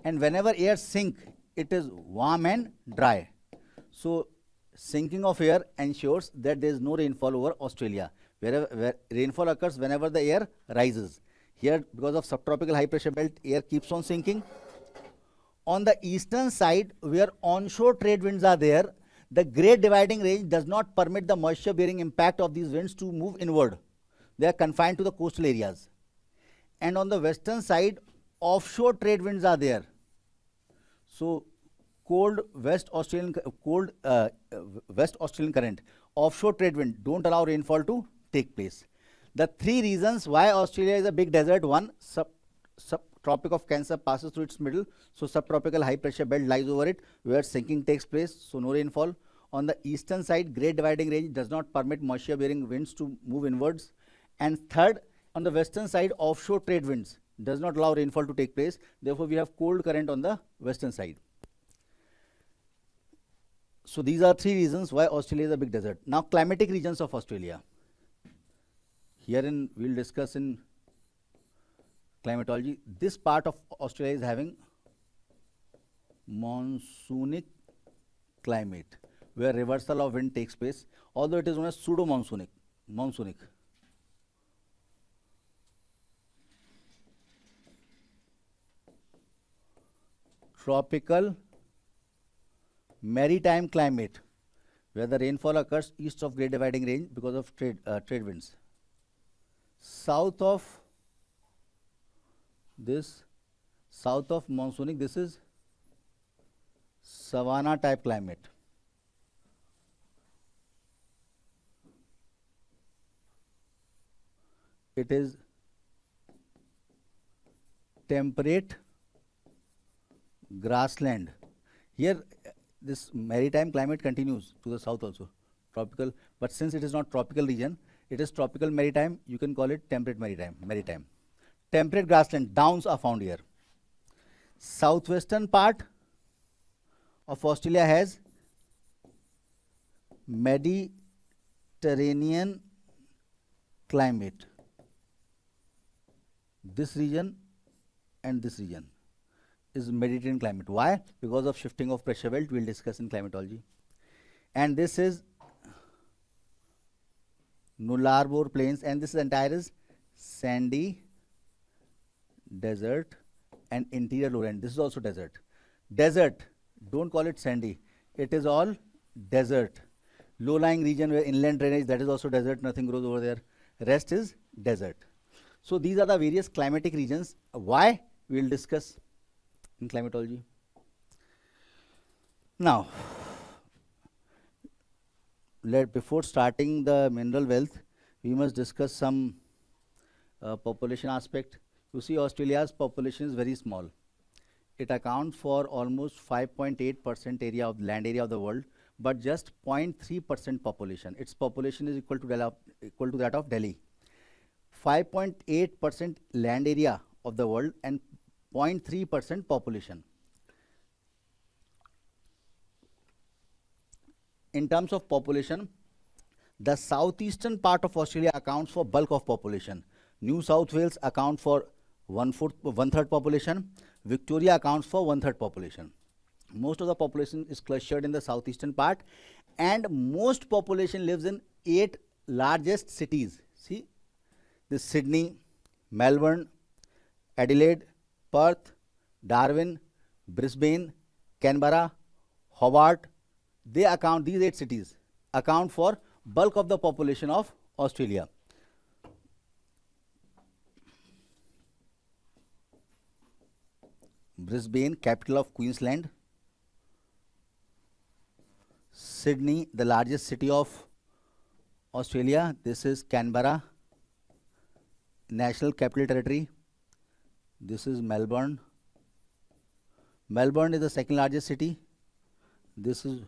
And whenever air sinks, it is warm and dry. So sinking of air ensures that there is no rainfall over Australia. Where rainfall occurs whenever the air rises. Here, because of subtropical high pressure belt, air keeps on sinking. On the eastern side, where onshore trade winds are there, the Great Dividing Range does not permit the moisture-bearing impact of these winds to move inward. They are confined to the coastal areas. And on the western side, offshore trade winds are there. So, cold West Australian current, offshore trade wind don't allow rainfall to take place. The 3 reasons why Australia is a big desert: 1, Tropic of Cancer passes through its middle, so subtropical high pressure belt lies over it, where sinking takes place, so no rainfall. On the eastern side, Great Dividing Range does not permit moisture bearing winds to move inwards. And third, on the western side, offshore trade winds does not allow rainfall to take place. Therefore, we have cold current on the western side. So these are 3 reasons why Australia is a big desert. Now, climatic regions of Australia. Herein we'll discuss in climatology. This part of Australia is having monsoonic climate, where reversal of wind takes place, although it is known as pseudo-monsoonic. Tropical maritime climate, where the rainfall occurs east of Great Dividing Range because of trade winds. South of monsoonic, this is savanna type climate. It is temperate grassland. Here this maritime climate continues to the south also, tropical, but since it is not tropical region, it is tropical maritime, you can call it temperate maritime. Temperate grassland, downs are found here. Southwestern part of Australia has Mediterranean climate. This region and this region. is Mediterranean climate. Why? Because of shifting of pressure belt, we'll discuss in climatology. And this is Nullarbor plains, and this entire is sandy desert and interior lowland. This is also desert. Desert, don't call it sandy. It is all desert. Low-lying region where inland drainage, that is also desert, nothing grows over there. Rest is desert. So these are the various climatic regions. Why? We will discuss in climatology. Now, before starting the mineral wealth, we must discuss some population aspect. You see, Australia's population is very small. It accounts for almost 5.8% area of land area of the world, but just 0.3% population. Its population is equal to that of Delhi. 5.8% land area of the world and 0.3% population. In terms of population, the southeastern part of Australia accounts for bulk of population. New South Wales account for one-third population. Victoria accounts for one-third population. Most of the population is clustered in the southeastern part, and most population lives in 8 largest cities. See, this Sydney, Melbourne, Adelaide, Perth, Darwin, Brisbane, Canberra, Hobart. These 8 cities account for bulk of the population of Australia. Brisbane, capital of Queensland. Sydney, the largest city of Australia. This is Canberra, National Capital Territory. This is Melbourne. Melbourne is the second largest city. This is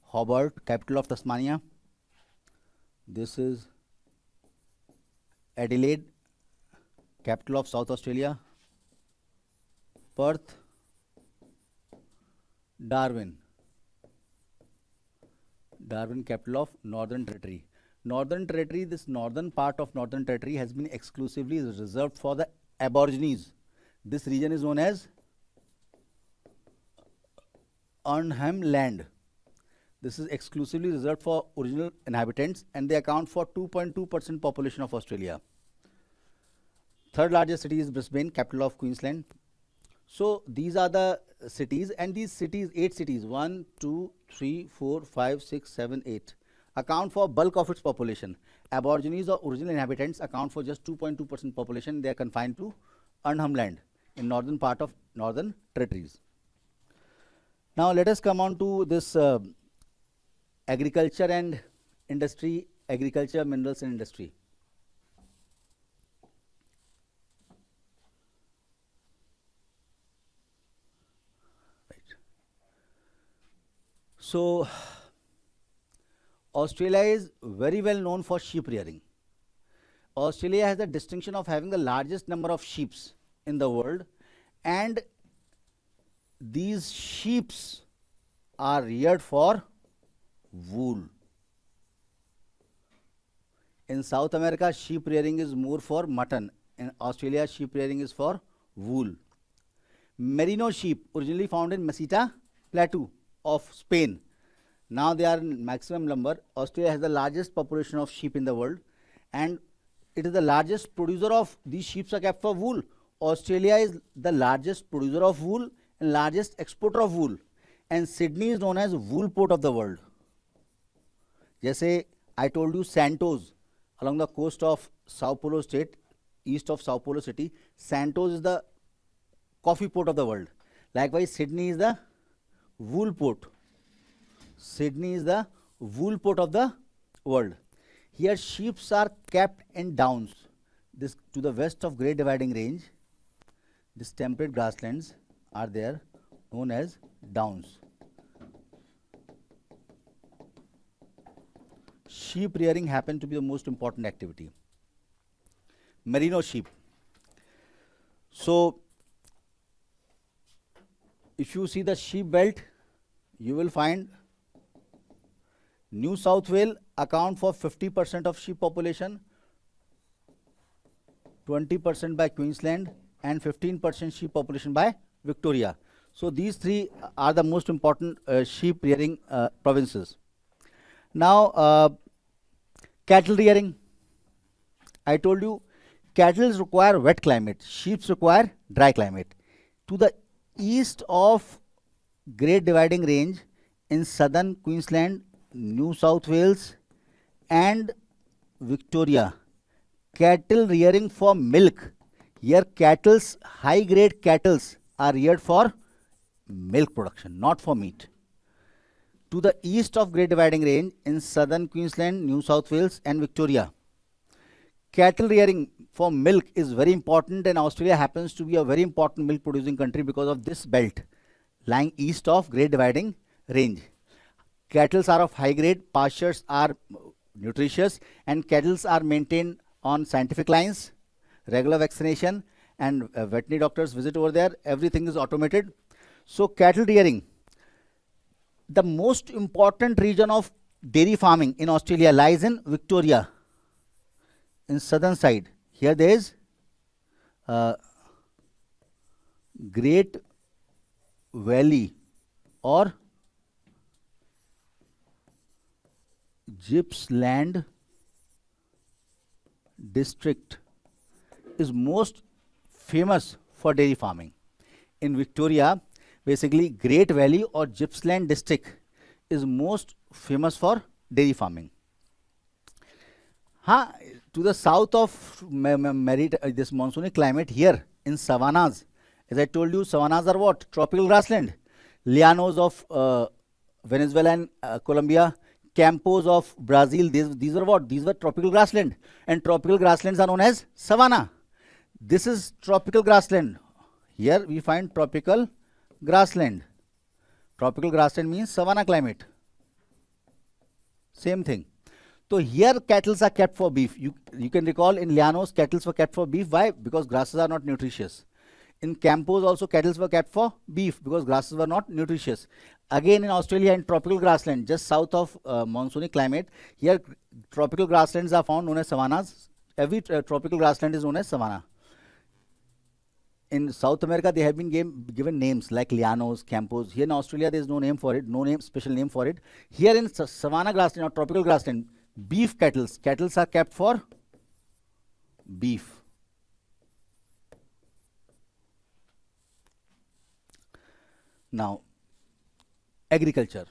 Hobart, capital of Tasmania. This is Adelaide, capital of South Australia. Perth, Darwin, capital of Northern Territory. Northern Territory, this northern part of Northern Territory has been exclusively reserved for the Aborigines. This region is known as Arnhem Land. This is exclusively reserved for original inhabitants, and they account for 2.2% population of Australia. Third largest city is Brisbane, capital of Queensland. So these are the cities, and these cities, 8 cities, 1, 2, 3, 4, 5, 6, 7, 8, account for bulk of its population. Aborigines or original inhabitants account for just 2.2% population. They are confined to Arnhem Land in northern part of Northern Territories. Now let us come on to this agriculture and industry, agriculture, minerals and industry. So, Australia is very well known for sheep rearing. Australia has the distinction of having the largest number of sheep in the world, and these sheep are reared for wool. In South America, sheep rearing is more for mutton. In Australia, sheep rearing is for wool. Merino sheep, originally found in Meseta Plateau of Spain. Now they are in maximum number. Australia has the largest population of sheep in the world, and it is the largest producer of these sheep are kept for wool. Australia is the largest producer of wool and largest exporter of wool, and Sydney is known as wool port of the world. Jैसे I told you, Santos along the coast of Sao Paulo state, east of Sao Paulo city, Santos is the coffee port of the world. Likewise, Sydney is the wool port. Sydney is the wool port of the world. Here sheep are kept in downs. This to the west of Great Dividing Range, these temperate grasslands are there, known as downs. Sheep rearing happens to be the most important activity. Merino sheep. So, if you see the sheep belt, you will find New South Wales account for 50% of sheep population, 20% by Queensland, and 15% sheep population by Victoria. So these three are the most important sheep rearing provinces. Now, cattle rearing. I told you, cattle require wet climate, sheep require dry climate. To the east of Great Dividing Range in southern Queensland, New South Wales, and Victoria, cattle rearing for milk. Here, cattle's high grade cattles are reared for milk production, not for meat. To the east of Great Dividing Range in southern Queensland, New South Wales, and Victoria, cattle rearing for milk is very important, and Australia happens to be a very important milk producing country because of this belt lying east of Great Dividing Range. Cattle are of high grade, pastures are nutritious, and cattle are maintained on scientific lines, regular vaccination, and veterinary doctors visit over there. Everything is automated. So cattle rearing, the most important region of dairy farming in Australia lies in Victoria, in southern side. Here there is Great Valley or Gippsland district is most famous for dairy farming. In Victoria, basically Great Valley or Gippsland district is most famous for dairy farming. To the south of this monsoonic climate, here in savannas, as I told you, savannas are what? Tropical grassland. Llanos of Venezuela and Colombia, Campos of Brazil, these are what? These were tropical grassland, and tropical grasslands are known as savanna. This is tropical grassland. Here we find tropical grassland. Tropical grassland means savanna climate. Same thing. So here cattle are kept for beef. You can recall in Llanos cattle were kept for beef. Why? Because grasses are not nutritious. In Campos also cattle were kept for beef because grasses were not nutritious. Again in Australia in tropical grassland just south of monsoonic climate, here tropical grasslands are found known as savannas. Every tropical grassland is known as savanna. In South America, they have been given names like Llanos, Campos. Here in Australia, there is no name for it, special name for it. Here in savanna grassland or tropical grassland, beef cattle are kept for beef. Now, agriculture.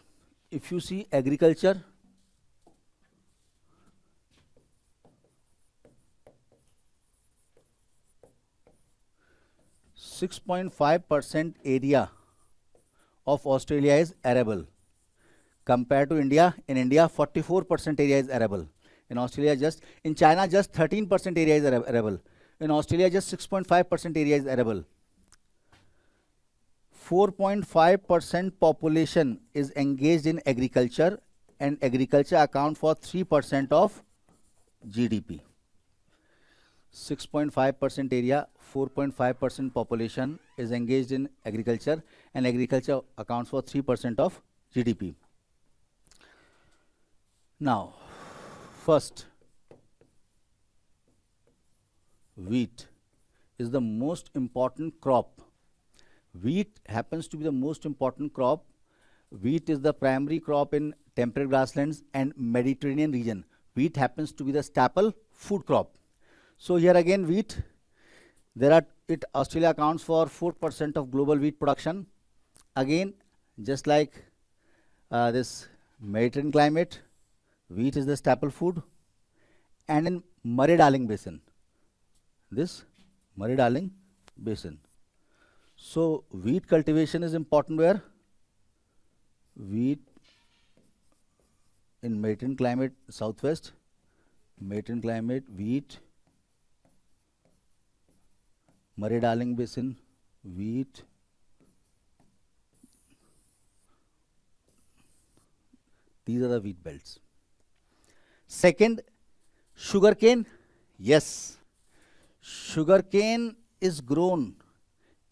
If you see agriculture, .5% area of Australia is arable. Compared to India, in India 44% area is arable. In Australia in China just 13% area is arable. In Australia just 6.5% area is arable. 4.5% population is engaged in agriculture, and agriculture account for 3% of GDP. 6.5% area, 4.5% population is engaged in agriculture, and agriculture accounts for 3% of GDP. Now, first, wheat is the most important crop. Wheat happens to be the most important crop. Wheat is the primary crop in temperate grasslands and Mediterranean region. Wheat happens to be the staple food crop. So here again wheat, Australia accounts for 4% of global wheat production. Again, just like this Mediterranean climate, wheat is the staple food. And in Murray-Darling Basin, this Murray-Darling Basin. So wheat cultivation is important where? Wheat in Mediterranean climate, southwest, Mediterranean climate, wheat, Murray-Darling Basin, wheat, these are the wheat belts. Second, sugarcane. Yes, sugarcane is grown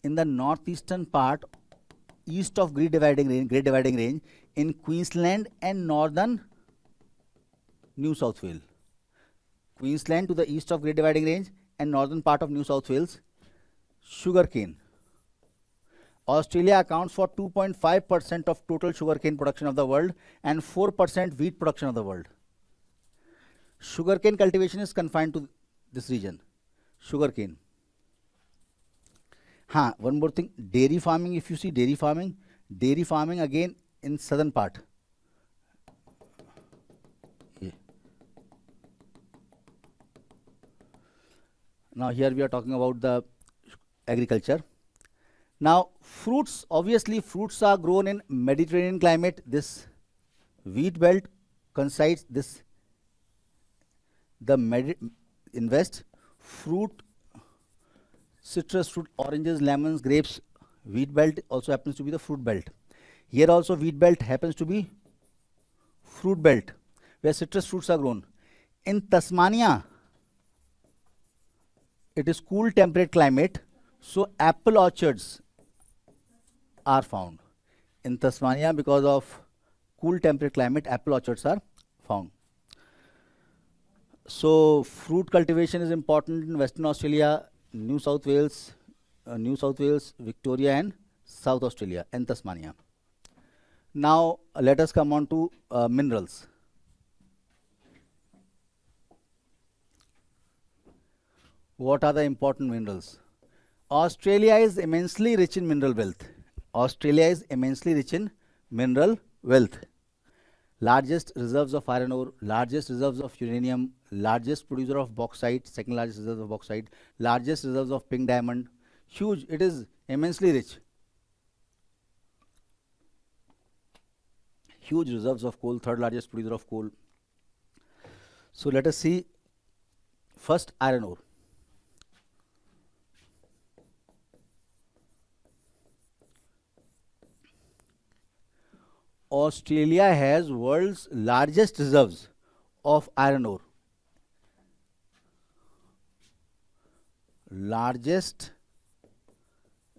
in the northeastern part, east of Great Dividing Range in Queensland and northern New South Wales. Queensland to the east of Great Dividing Range and northern part of New South Wales, sugarcane. Australia accounts for 2.5% of total sugarcane production of the world and 4% wheat production of the world. Sugarcane cultivation is confined to this region. Sugarcane. One more thing, dairy farming. If you see dairy farming again in southern part. Now here we are talking about the agriculture. Now fruits, obviously fruits are grown in Mediterranean climate. This wheat belt coincides this, in west, fruit, citrus fruit, oranges, lemons, grapes. Wheat belt also happens to be the fruit belt. Here also wheat belt happens to be fruit belt, where citrus fruits are grown. In Tasmania, it is cool temperate climate, so apple orchards are found. In Tasmania, because of cool temperate climate, apple orchards are found. So fruit cultivation is important in Western Australia, New South Wales, Victoria and South Australia and Tasmania. Now let us come on to minerals. What are the important minerals? Australia is immensely rich in mineral wealth. Australia is immensely rich in mineral wealth. Largest reserves of iron ore, largest reserves of uranium, largest producer of bauxite, second largest reserves of bauxite, largest reserves of pink diamond. Huge, it is immensely rich. Huge reserves of coal, third largest producer of coal. So let us see first iron ore. Australia has world's largest reserves of iron ore. Largest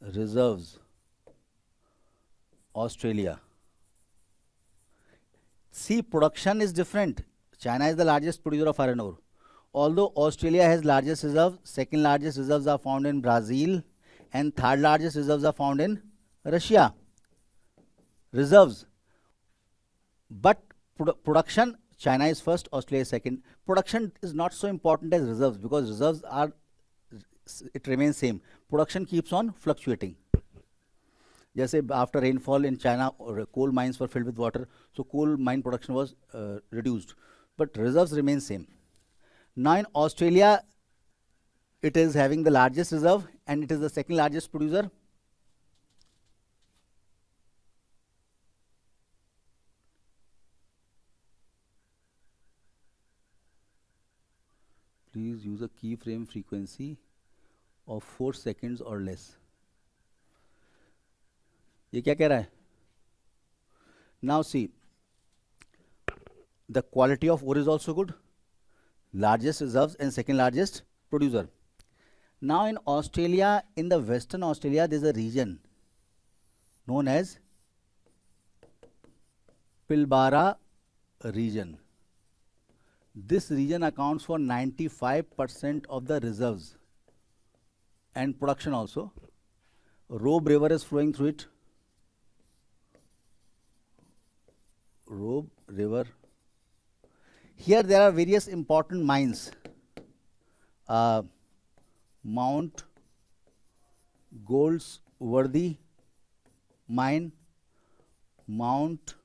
reserves, Australia. See, production is different. China is the largest producer of iron ore. Although Australia has largest reserves, second largest reserves are found in Brazil and third largest reserves are found in Russia. Reserves. But production, China is first, Australia is second. Production is not so important as reserves, because reserves are, it remains same. Production keeps on fluctuating. Just after rainfall in China, coal mines were filled with water, so coal mine production was reduced. But reserves remain same. Now in Australia, it is having the largest reserve and it is the second largest producer. Please use a keyframe frequency of 4 seconds or less. ये क्या कह रहा है? Now see, the quality of ore is also good. Largest reserves and second largest producer. Now in Australia, in the Western Australia, there is a region known as Pilbara region. This region accounts for 95% of the reserves and production also. Robe River is flowing through it. Robe River. Here there are various important mines. Mount Goldsworthy mine, Mount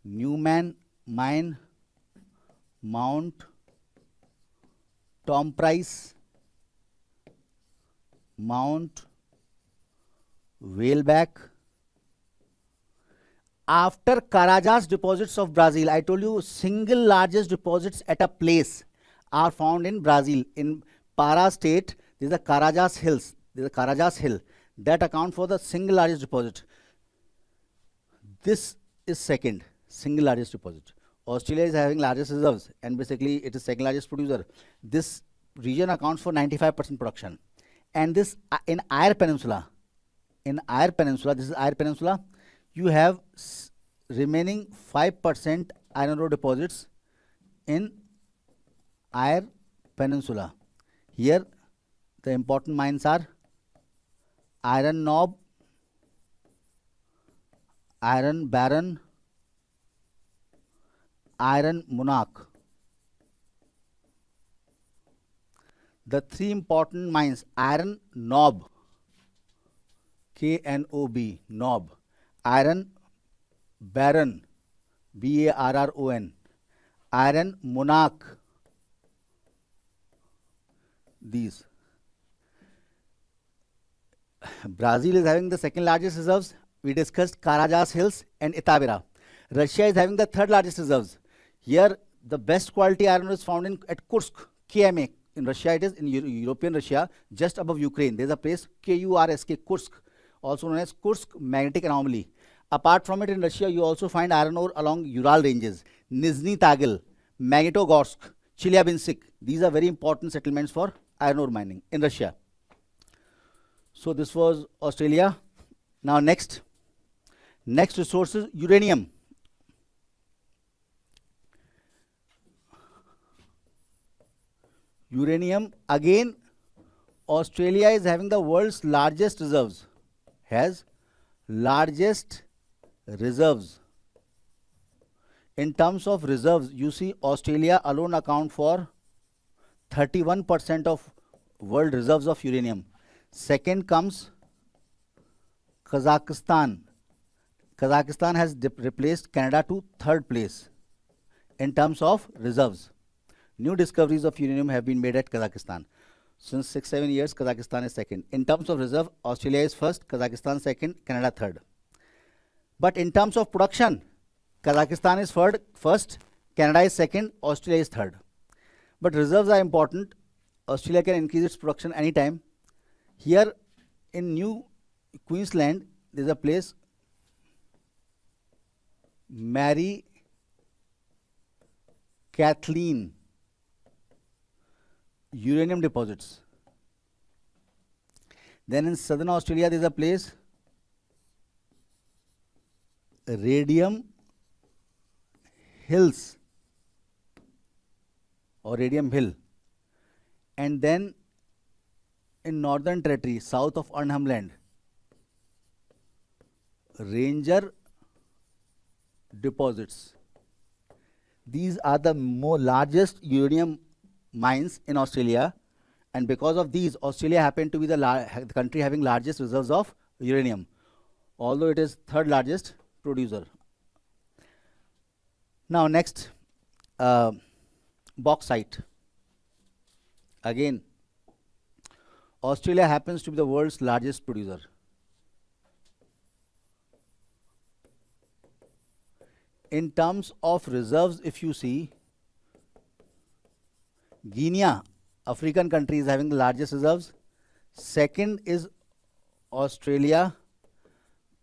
Newman mine, Mount Tom Price, Mount Whaleback. After Carajás deposits of Brazil, I told you single largest deposits at a place are found in Brazil. In Pará state, there is a Carajás Hills. There is a Carajás Hill that account for the single largest deposit. This is second single largest deposit. Australia is having largest reserves and basically it is second largest producer. This region accounts for 95% production. And this in Eyre Peninsula, this is Eyre Peninsula, you have remaining 5% iron ore deposits in Eyre Peninsula. Here the important mines are iron knob, iron baron, iron monarch. The three important mines: iron knob, K-N-O-B, knob, iron baron, B-A-R-R-O-N, iron monarch. These. Brazil is having the second largest reserves. We discussed Carajás Hills and Itabira. Russia is having the third largest reserves. Here, the best quality iron ore is found at Kursk, KMA. In Russia, it is in European Russia, just above Ukraine. There is a place Kursk, Kursk, also known as Kursk magnetic anomaly. Apart from it, in Russia, you also find iron ore along Ural ranges, Nizhny Tagil, Magnitogorsk, Chelyabinsk. These are very important settlements for iron ore mining in Russia. So this was Australia. Now next resource is uranium. Uranium, again, Australia is having the world's largest reserves. Has largest reserves. In terms of reserves, you see Australia alone account for 31% of world reserves of uranium. Second comes Kazakhstan. Kazakhstan has replaced Canada to third place in terms of reserves. New discoveries of uranium have been made at Kazakhstan. Since 6-7 years, Kazakhstan is second. In terms of reserve, Australia is first, Kazakhstan second, Canada third. But in terms of production, Kazakhstan is first, Canada is second, Australia is third. But reserves are important. Australia can increase its production anytime. Here in New Queensland, there is a place, Mary Kathleen, uranium deposits. Then in southern Australia, there is a place, Radium Hills or Radium Hill. And then in Northern Territory, south of Arnhem Land, Ranger deposits. These are the largest uranium mines in Australia, and because of these, Australia happened to be the country having largest reserves of uranium, although it is third largest producer. Now next, bauxite. Again, Australia happens to be the world's largest producer. In terms of reserves, if you see, Guinea, African country, is having the largest reserves. Second is Australia.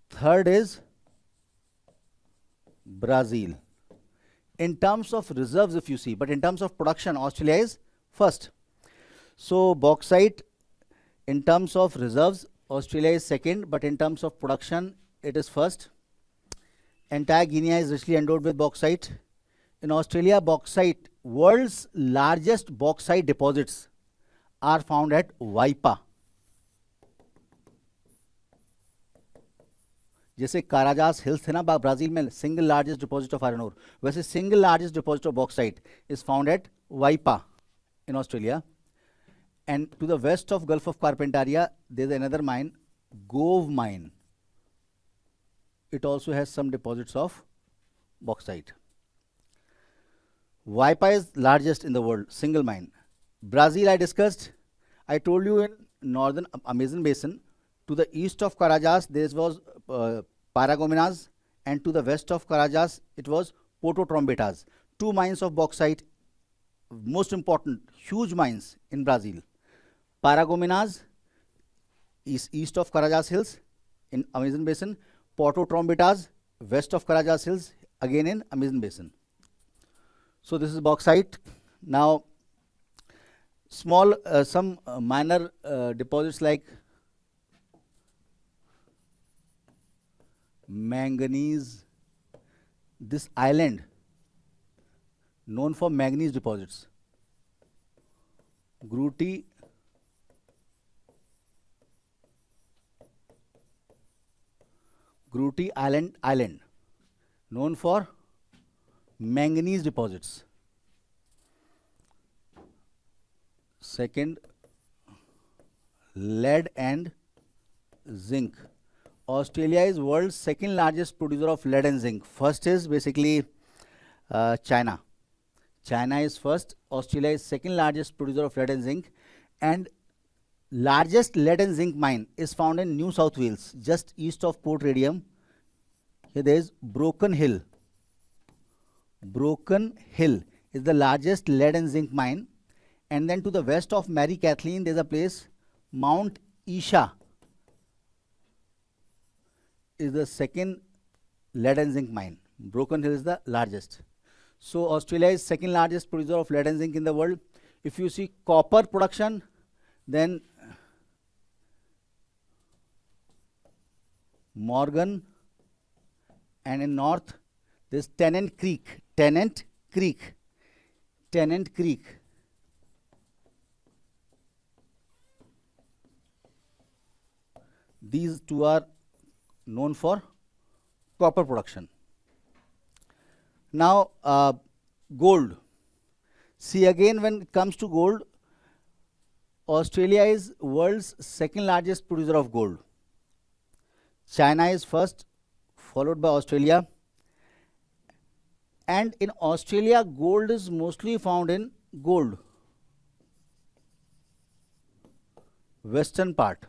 Third is Brazil. In terms of reserves, if you see, but in terms of production, Australia is first. So bauxite, in terms of reserves, Australia is second, but in terms of production, it is first. Entire Guinea is richly endowed with bauxite. In Australia, bauxite, world's largest bauxite deposits are found at Waipa. जैसे काराजास hills थे ना Brazil में, single largest deposit of iron ore, वैसे single largest deposit of bauxite is found at Weipa in Australia. And to the west of Gulf of Carpentaria, there is another mine, Gove mine. It also has some deposits of bauxite. Waipa is largest in the world, single mine. Brazil I discussed. I told you in northern Amazon basin, to the east of Carajás, there was Paragominas, and to the west of Carajás, it was Porto Trombetas. Two mines of bauxite, most important, huge mines in Brazil. Paragominas is east of Carajás Hills in Amazon basin. Porto Trombetas, west of Carajás Hills, again in Amazon basin. So this is bauxite. Now, small, some minor deposits like manganese. This island known for manganese deposits. Gruti Groote Island, known for manganese deposits. Second, lead and zinc. Australia is world's second largest producer of lead and zinc. First is basically China. China is first. Australia is second largest producer of lead and zinc, and largest lead and zinc mine is found in New South Wales, just east of Port Radium. Here there is Broken Hill. Broken Hill is the largest lead and zinc mine, and then to the west of Mary Kathleen there is a place Mount Isa is the second lead and zinc mine. Broken Hill is the largest. So Australia is second largest producer of lead and zinc in the world. If you see copper production, then Morgan, and in north this Tennant Creek. These two are known for copper production. Now gold. See, again, when it comes to gold, Australia is world's second largest producer of gold. China is first, followed by Australia. And in Australia, gold is mostly found in western part.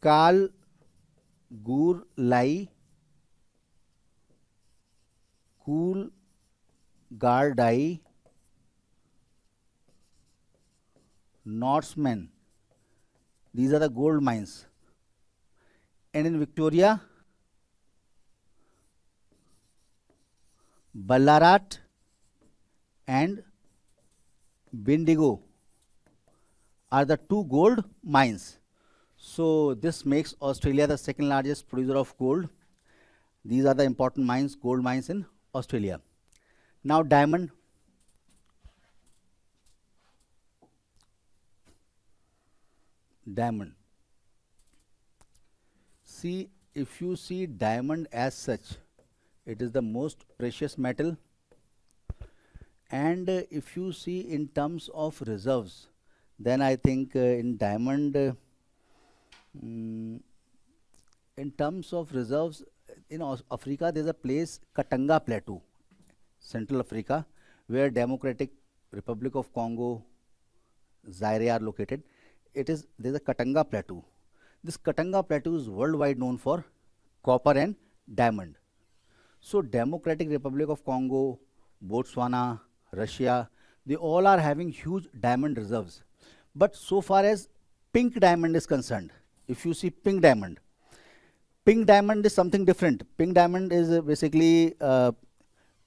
Kalgoorlie, Coolgardie, Norseman. These are the gold mines. And in Victoria, Ballarat and Bendigo are the two gold mines. So this makes Australia the second largest producer of gold. These are the important mines, gold mines in Australia. Now diamond. See, if you see diamond as such, it is the most precious metal. And if you see in terms of reserves, then I think in diamond, in terms of reserves, in Africa there is a place Katanga Plateau, Central Africa, where Democratic Republic of Congo, Zaire are located. There is a Katanga Plateau. This Katanga Plateau is worldwide known for copper and diamond. So Democratic Republic of Congo, Botswana, Russia, they all are having huge diamond reserves. But so far as pink diamond is concerned, if you see pink diamond is something different. Pink diamond is basically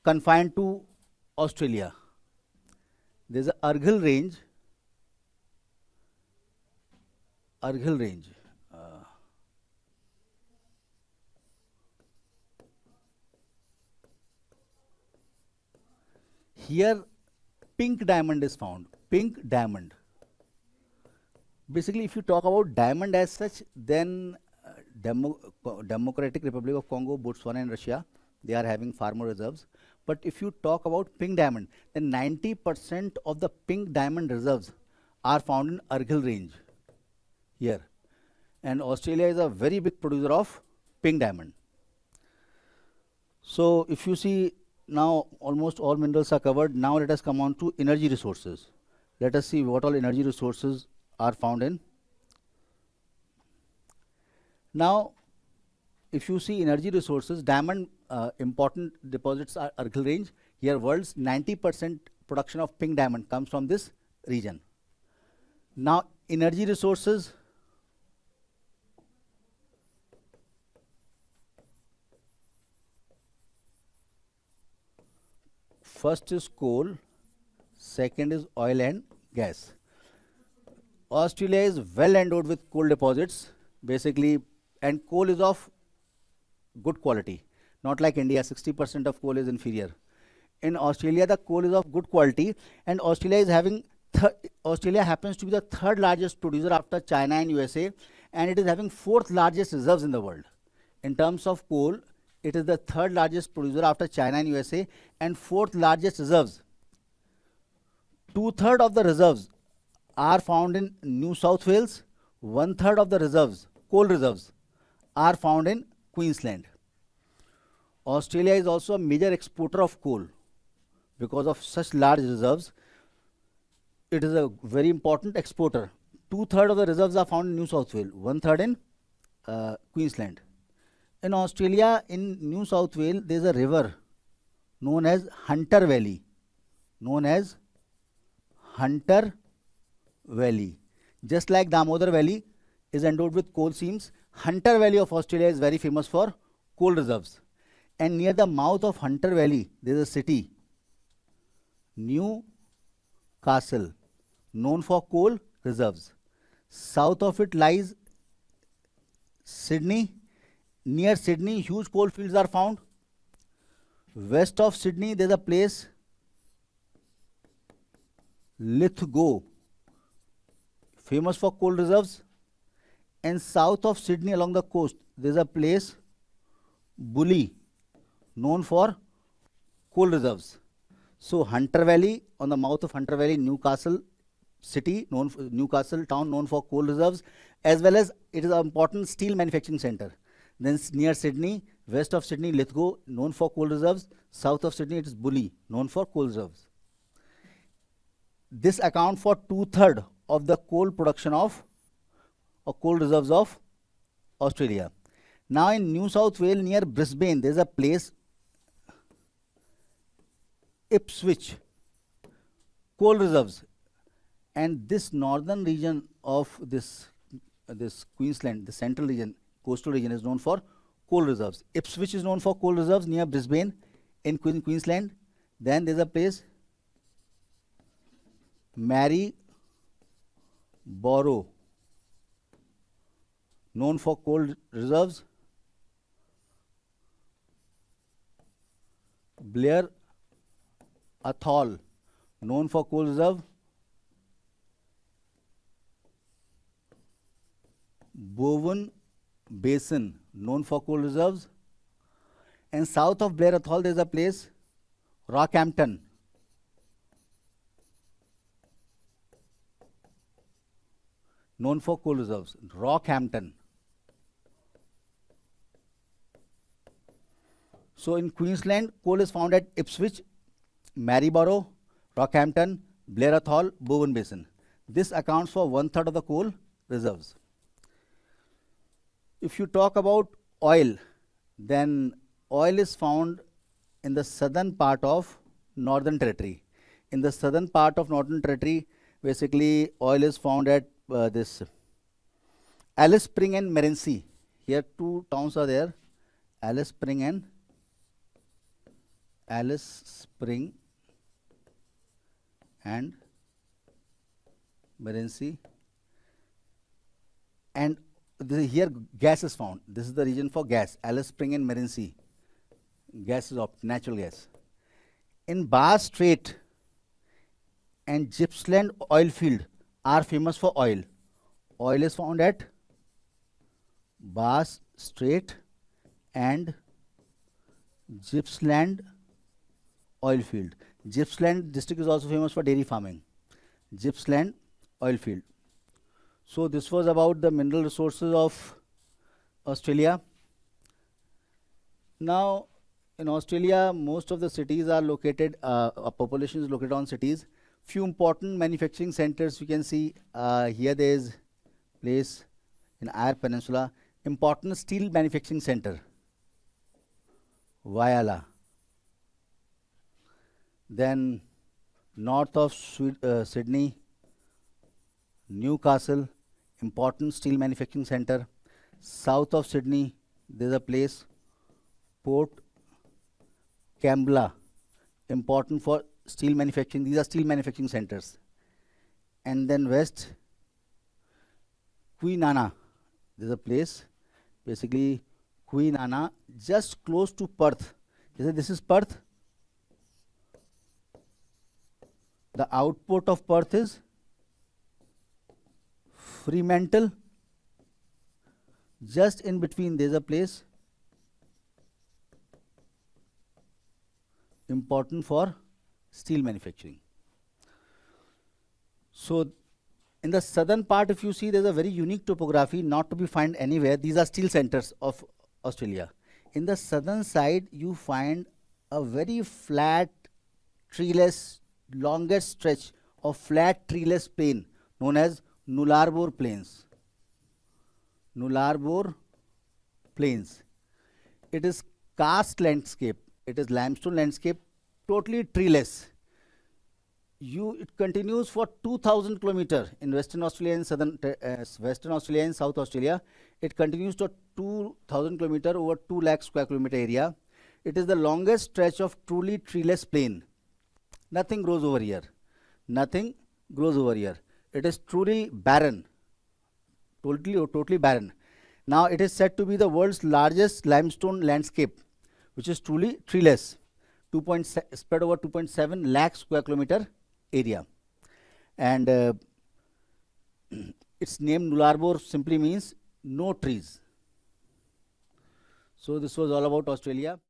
confined to Australia. There is a Argyll range. Here pink diamond is found. Pink diamond. Basically, if you talk about diamond as such, then Democratic Republic of Congo, Botswana and Russia, they are having far more reserves. But if you talk about pink diamond, then 90% of the pink diamond reserves are found in Argyll range here. And Australia is a very big producer of pink diamond. So if you see, now almost all minerals are covered. Now let us come on to energy resources. Let us see what all energy resources are found in. Now if you see energy resources, diamond important deposits are Argyll range. Here world's 90% production of pink diamond comes from this region. Now energy resources, first is coal, second is oil and gas. Australia is well endowed with coal deposits, basically, and coal is of good quality. Not like India, 60% of coal is inferior. In Australia, the coal is of good quality, and Australia is having Australia happens to be the third largest producer after China and USA, and it is having fourth largest reserves in the world. In terms of coal, it is the third largest producer after China and USA, and fourth largest reserves. 2/3 of the reserves are found in New South Wales. 1/3 of the reserves, coal reserves, are found in Queensland. Australia is also a major exporter of coal. Because of such large reserves, it is a very important exporter. 2/3 of the reserves are found in New South Wales, 1/3 in Queensland. In Australia, in New South Wales, there is a river known as Hunter Valley. Just like Damodar Valley is endowed with coal seams, Hunter Valley of Australia is very famous for coal reserves. And near the mouth of Hunter Valley, there is a city, Newcastle, known for coal reserves. South of it lies Sydney. Near Sydney, huge coal fields are found. West of Sydney, there is a place, Lithgow, famous for coal reserves. And south of Sydney, along the coast, there is a place, Bully, known for coal reserves. So Hunter Valley, on the mouth of Hunter Valley, Newcastle city, Newcastle town, known for coal reserves, as well as it is an important steel manufacturing center. Then near Sydney, west of Sydney, Lithgow, known for coal reserves. South of Sydney, it is Bully, known for coal reserves. This accounts for 2/3 of the coal production of or coal reserves of Australia. Now in New South Wales, near Brisbane, there is a place, Ipswich, coal reserves. And this northern region of this Queensland, the central region, coastal region, is known for coal reserves. Ipswich is known for coal reserves near Brisbane in Queensland. Then there is a place, Maryborough, known for coal reserves. Blair Atoll, known for coal reserve. Bowen Basin, known for coal reserves. And south of Blair Atoll, there is a place, Rockhampton, known for coal reserves. Rockhampton. So in Queensland, coal is found at Ipswich, Maryborough, Rockhampton, Blair Atoll, Bowen Basin. This accounts for 1/3 of the coal reserves. If you talk about oil, then oil is found in the southern part of Northern Territory. In the southern part of Northern Territory, basically oil is found at this Alice Spring and Merency. Here two towns are there, Alice Spring and Merency. And here gas is found. This is the region for gas, Alice Spring and Merency. Gas is natural gas. In Bass Strait and Gippsland oil field are famous for oil. Oil is found at Bass Strait and Gippsland oil field. Gippsland district is also famous for dairy farming. Gippsland oil field. So this was about the mineral resources of Australia. Now in Australia, most of the cities are located, population is located on cities. Few important manufacturing centers you can see here. There is place in Eyre Peninsula, important steel manufacturing center, Whyalla. Then north of Sydney, Newcastle, important steel manufacturing center. South of Sydney, there is a place, Port Kembla, important for steel manufacturing. These are steel manufacturing centers. And then west, Kwinana, there is a place, basically Kwinana, just close to Perth. This is Perth. The output of Perth is Fremantle. Just in between there's a place important for steel manufacturing. So in the southern part, if you see, there's a very unique topography not to be found anywhere. These are steel centers of Australia. In the southern side, you find a very flat, treeless, longest stretch of flat treeless plain known as Nullarbor Plains. Nullarbor Plains. It is karst landscape. It is limestone landscape, totally treeless. It continues for 2,000 kilometers in Western Australia and Western Australia and South Australia. It continues to 2,000 kilometers over 2 lakh square kilometer area. It is the longest stretch of truly treeless plain. Nothing grows over here. Nothing grows over here. It is truly barren. Totally barren. Now it is said to be the world's largest limestone landscape, which is truly treeless. Spread over 2.7 lakh square kilometer area. And its name Nullarbor simply means no trees. So this was all about Australia.